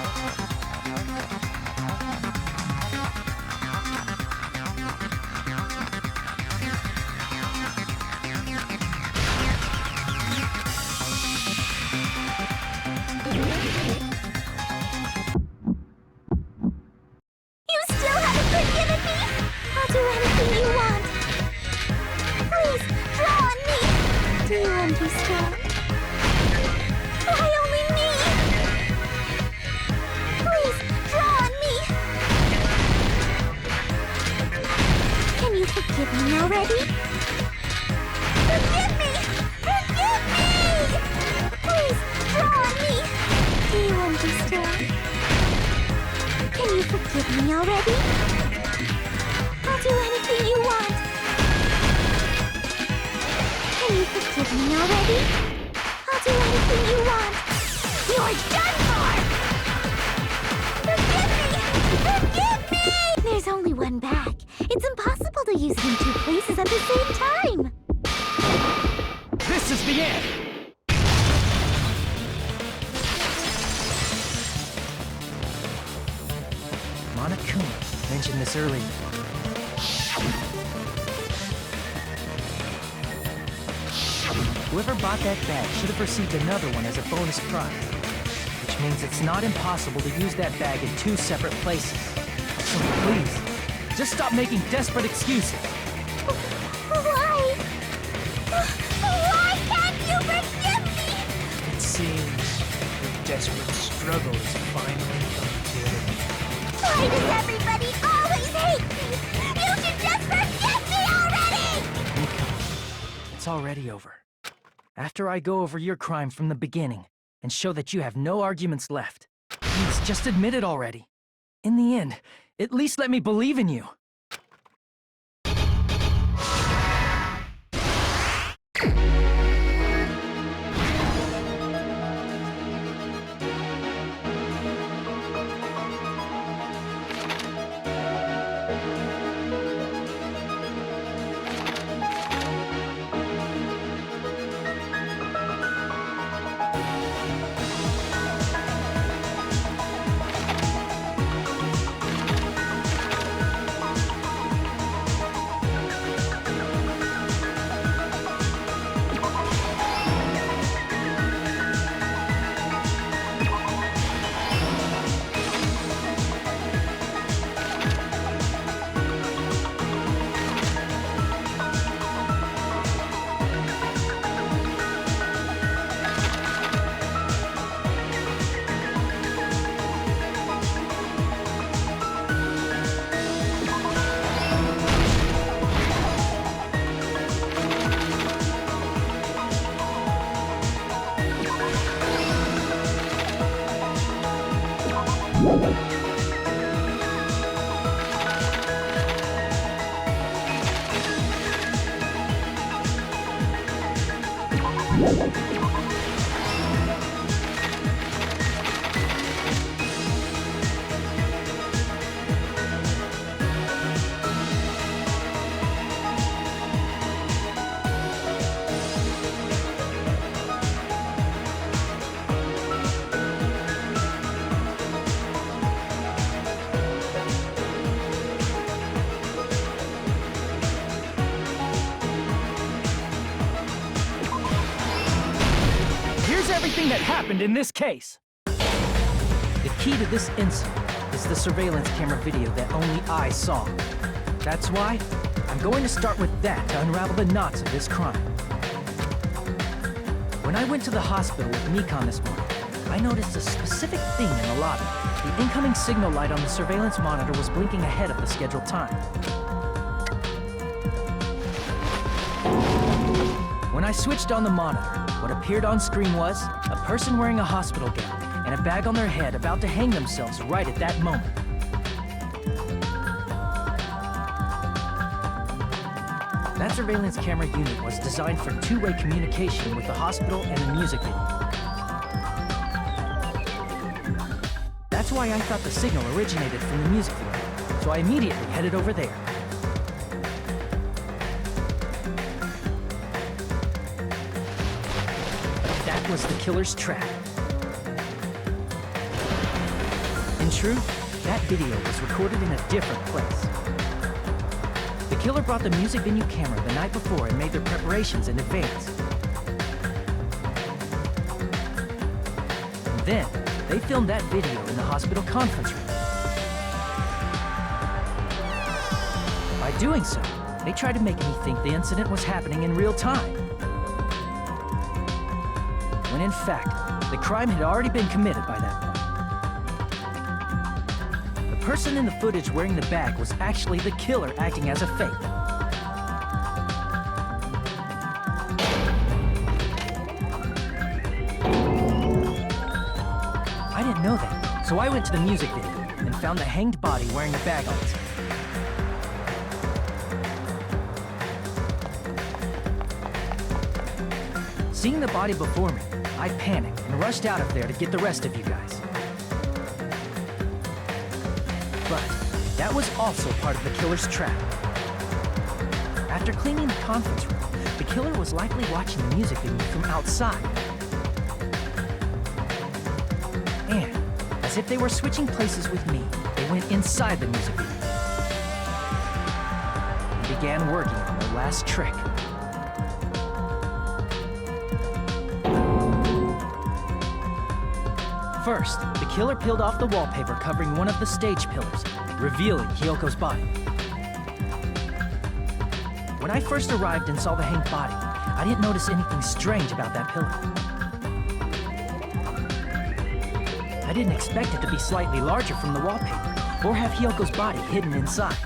You still haven't forgiven me? I'll do anything you want. Please, draw on me. Do you understand? Why only me? Please, draw on me. Can you forgive me already? Forgive me! Forgive me! Please, draw on me. Do you understand? Can you forgive me already? I'll do anything you want. Can you forgive me already? I'll do anything you want. You're done for! Forgive me! Forgive me! There's only one bag. It's impossible to use it in two places at the same time. This is the end! Monokuma mentioned this earlier. Whoever bought that bag should have received another one as a bonus prize. Which means it's not impossible to use that bag in two separate places. So please, just stop making desperate excuses. Why? Why can't you forgive me? It seems your desperate struggle is finally come to an end. Why does everybody always hate me? You should just forgive me already! Miko, it's already over. After I go over your crime from the beginning and show that you have no arguments left, please just admit it already. In the end, at least let me believe in you. everything that happened in this case. The key to this incident is the surveillance camera video that only I saw. That's why I'm going to start with that to unravel the knots of this crime. When I went to the hospital with Nikon this morning, I noticed a specific thing in the lobby. The incoming signal light on the surveillance monitor was blinking ahead of the scheduled time. When I switched on the monitor, what appeared on screen was a person wearing a hospital gown and a bag on their head about to hang themselves right at that moment. That surveillance camera unit was designed for two-way communication with the hospital and the music venue. That's why I thought the signal originated from the music venue, so I immediately headed over there. That was the killer's trap. In truth, that video was recorded in a different place. The killer brought the music venue camera the night before and made their preparations in advance. And then, they filmed that video in the hospital conference room. By doing so, they tried to make me think the incident was happening in real time. When in fact, the crime had already been committed by that point. The person in the footage wearing the bag was actually the killer acting as a fake. I didn't know that, so I went to the music video and found the hanged body wearing a bag on its head. Seeing the body before me, I panicked and rushed out of there to get the rest of you guys. But that was also part of the killer's trap. After cleaning the conference room, the killer was likely watching the music venue from outside. And, as if they were switching places with me, they went inside the music venue and began working on their last trick. First, the killer peeled off the wallpaper covering one of the stage pillars, revealing Hyoko's body. When I first arrived and saw the hanged body, I didn't notice anything strange about that pillar. I didn't expect it to be slightly larger from the wallpaper, or have Hyoko's body hidden inside.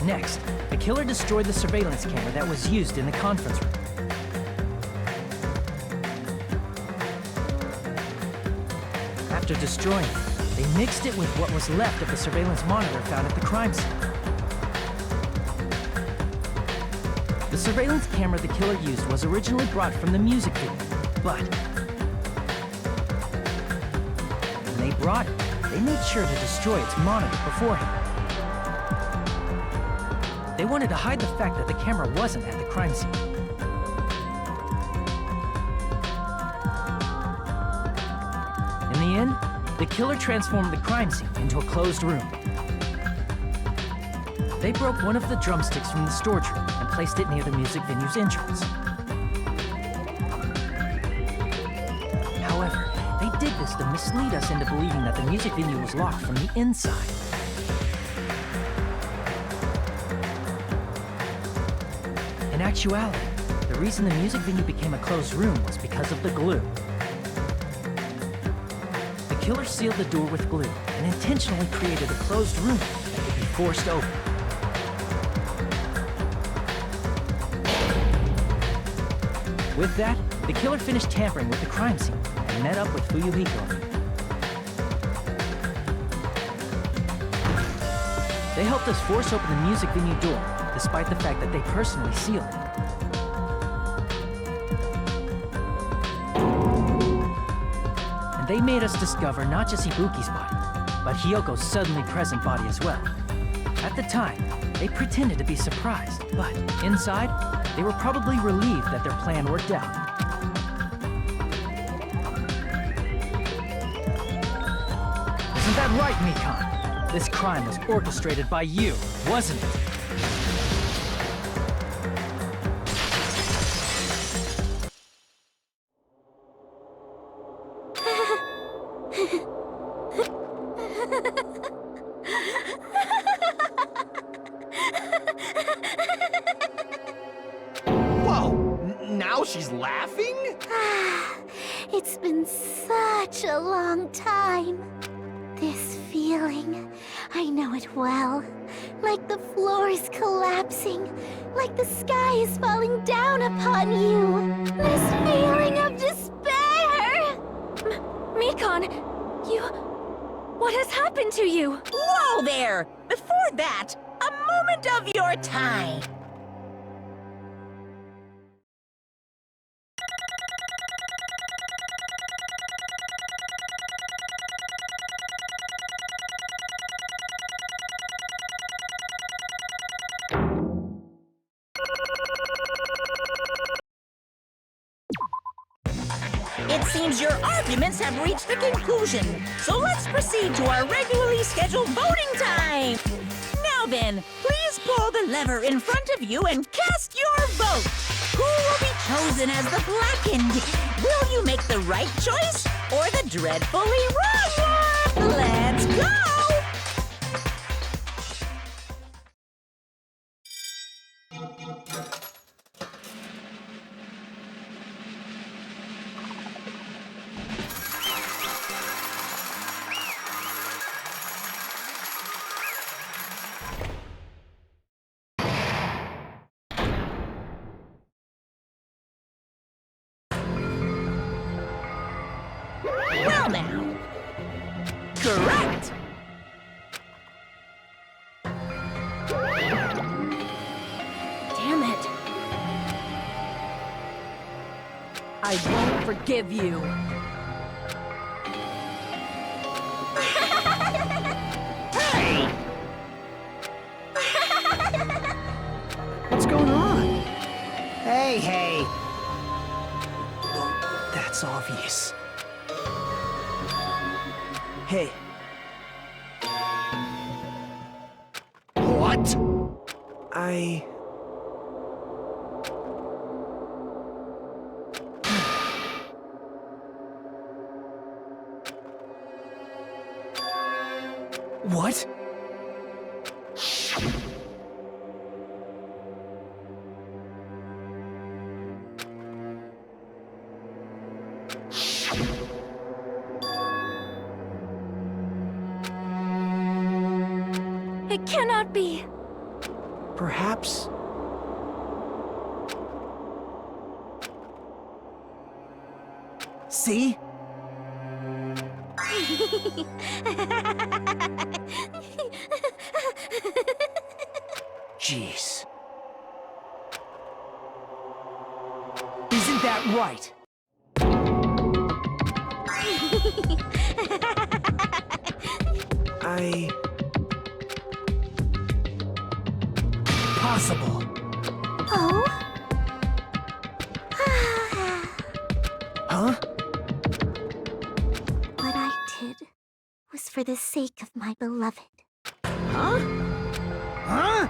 Next, the killer destroyed the surveillance camera that was used in the conference room. After destroying it, they mixed it with what was left of the surveillance monitor found at the crime scene. The surveillance camera the killer used was originally brought from the music video, but when they brought it, they made sure to destroy its monitor beforehand. They wanted to hide the fact that the camera wasn't at the crime scene. In the end, the killer transformed the crime scene into a closed room. They broke one of the drumsticks from the storage room and placed it near the music venue's entrance. However, they did this to mislead us into believing that the music venue was locked from the inside. In actuality, the reason the music venue became a closed room was because of the glue. The killer sealed the door with glue and intentionally created a closed room that could be forced open. With that, the killer finished tampering with the crime scene and met up with Fuyuhiko. They helped us force open the music venue door, despite the fact that they personally sealed it. And they made us discover not just Ibuki's body, but Hyoko's suddenly present body as well. At the time, they pretended to be surprised, but inside, they were probably relieved that their plan worked out. Isn't that right, Mikon? This crime was orchestrated by you, wasn't it? laughing? It's been such a long time. This feeling, I know it well. Like the floor is collapsing, like the sky is falling down upon you. This feeling of despair! Mikon, what has happened to you? Whoa there! Before that, a moment of your time. It seems your arguments have reached a conclusion, so let's proceed to our regularly scheduled voting time! Now then, please pull the lever in front of you and cast your vote! Who will be chosen as the blackened? Will you make the right choice or the dreadfully wrong one? Let's go! Well now. Correct! Damn it. I won't forgive you. Hey! What's going on? Hey. Oh, that's obvious. Hey. What? What? It cannot be. Perhaps... See? Jeez. Isn't that right? Possible. Oh? Huh? What I did was for the sake of my beloved. Huh? Huh?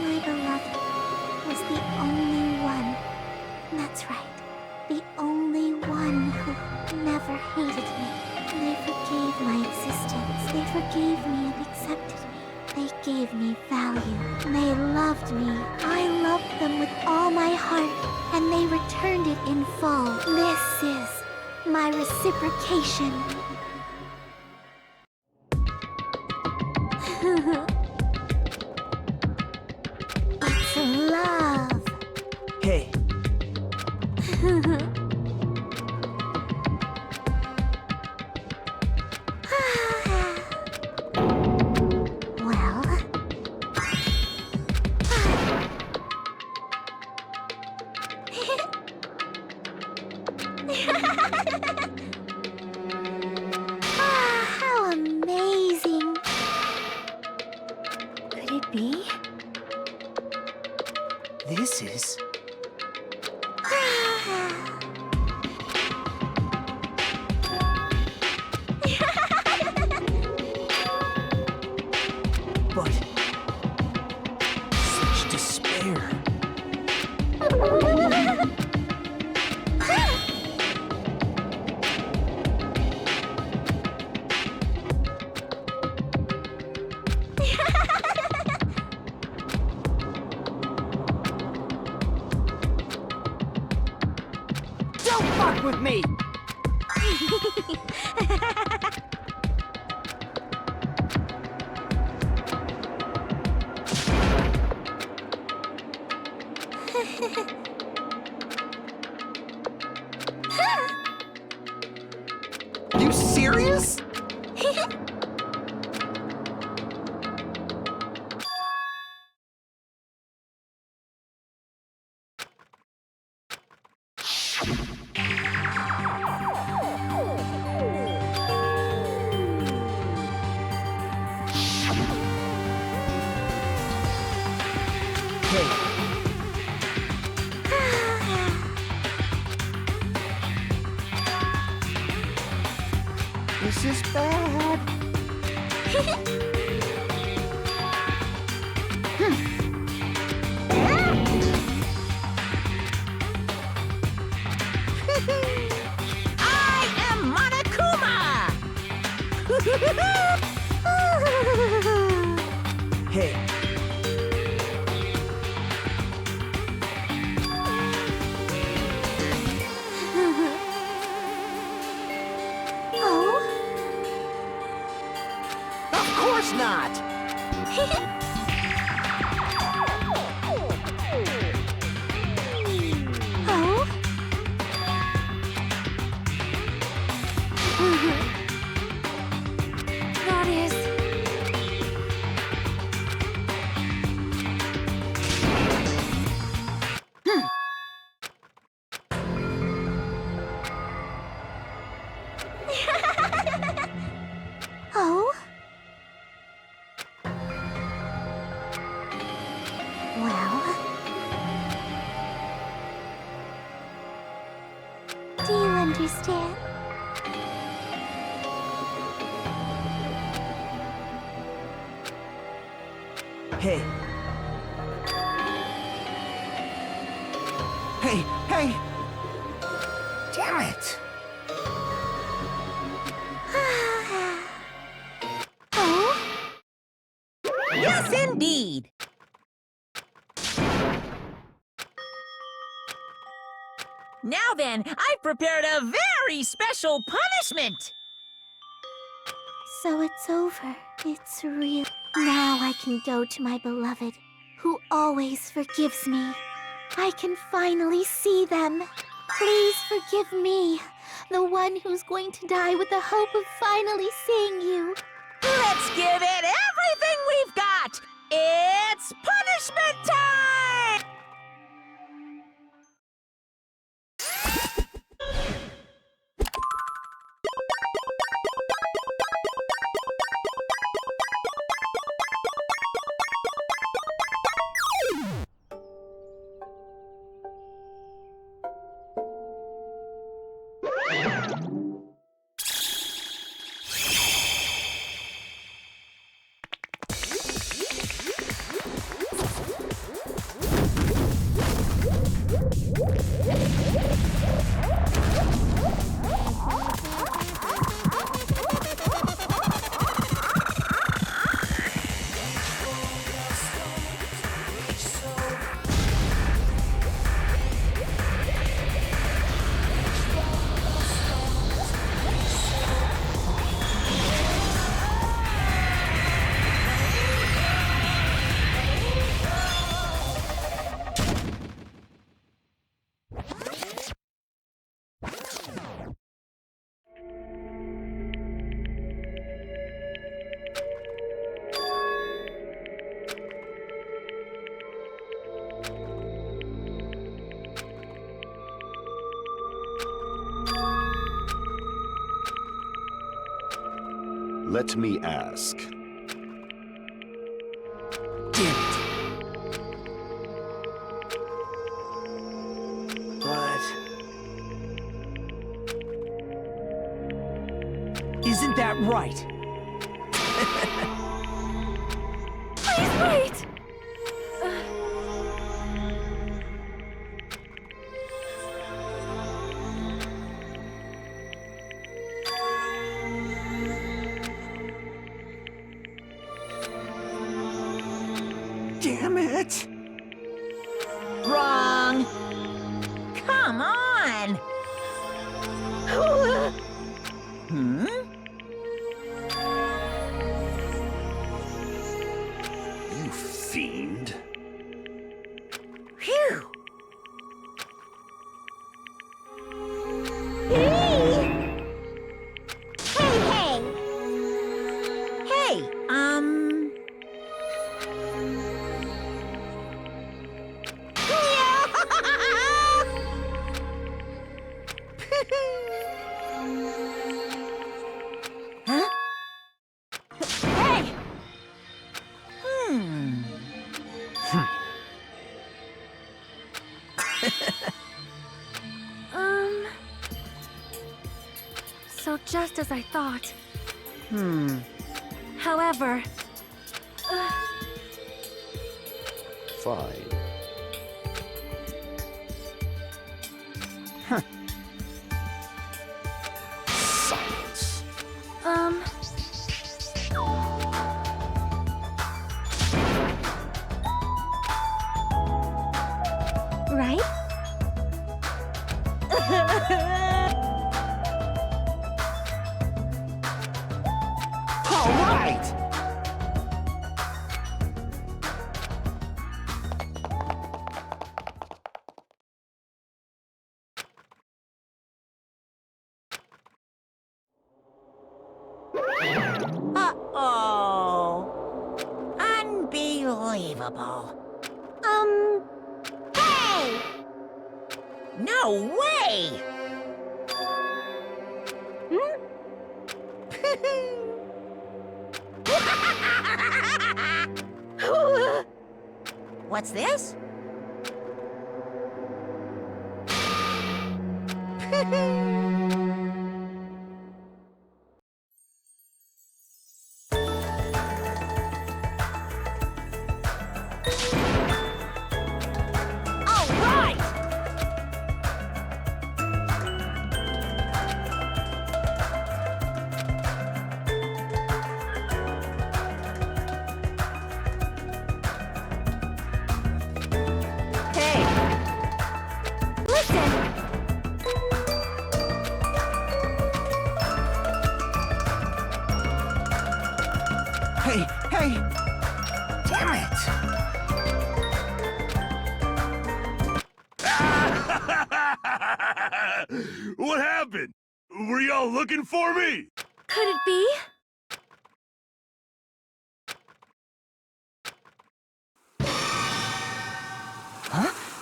My beloved was the only one. That's right. The only one who never hated me. They forgave my existence. They forgave me and accepted me. They gave me value. They loved me. I loved them with all my heart, and they returned it in full. This is my reciprocation. It's love. Hey. Well... how amazing! Could it be? This is... But... such despair. Don't fuck with me! You serious? This is bad. I am Monokuma! Hey. Oh? Of course not! Oh? That is... Oh? Well... Do you understand? Hey. Hey, hey! Damn it! Oh? Yes, indeed! Now then, I've prepared a very special punishment! So it's over. It's real. Now I can go to my beloved, who always forgives me. I can finally see them. Please forgive me, the one who's going to die with the hope of finally seeing you. Let's give it everything we've got! It's punishment time! Let me ask. Damn it. But... isn't that right? Please wait! Damn it! Wrong! Come on! Hmm? You fiend. Phew! Hey! Hey! Hey, Huh? Hey! So just as I thought. Hmm. However, Fine. Silence. Right? All right! Uh-oh. Unbelievable. Hey! No way! What's this? All right! Hey! Listen! Hey, hey! Damn it! What happened? Were y'all looking for me? could it be?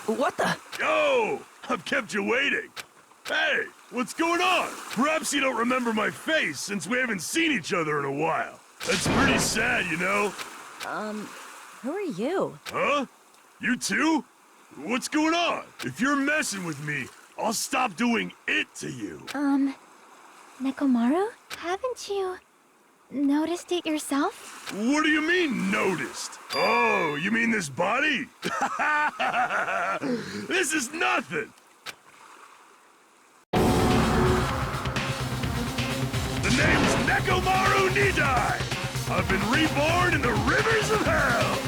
What the? Yo, I've kept you waiting. Hey, what's going on? Perhaps you don't remember my face since we haven't seen each other in a while. That's pretty sad, you know? Who are you? Huh? You too? What's going on? If you're messing with me, I'll stop doing it to you. Nekomaru? Haven't you noticed it yourself? What do you mean, noticed? Oh, you mean this body? This is nothing! The name's Nekomaru Nidai! I've been reborn in the rivers of hell!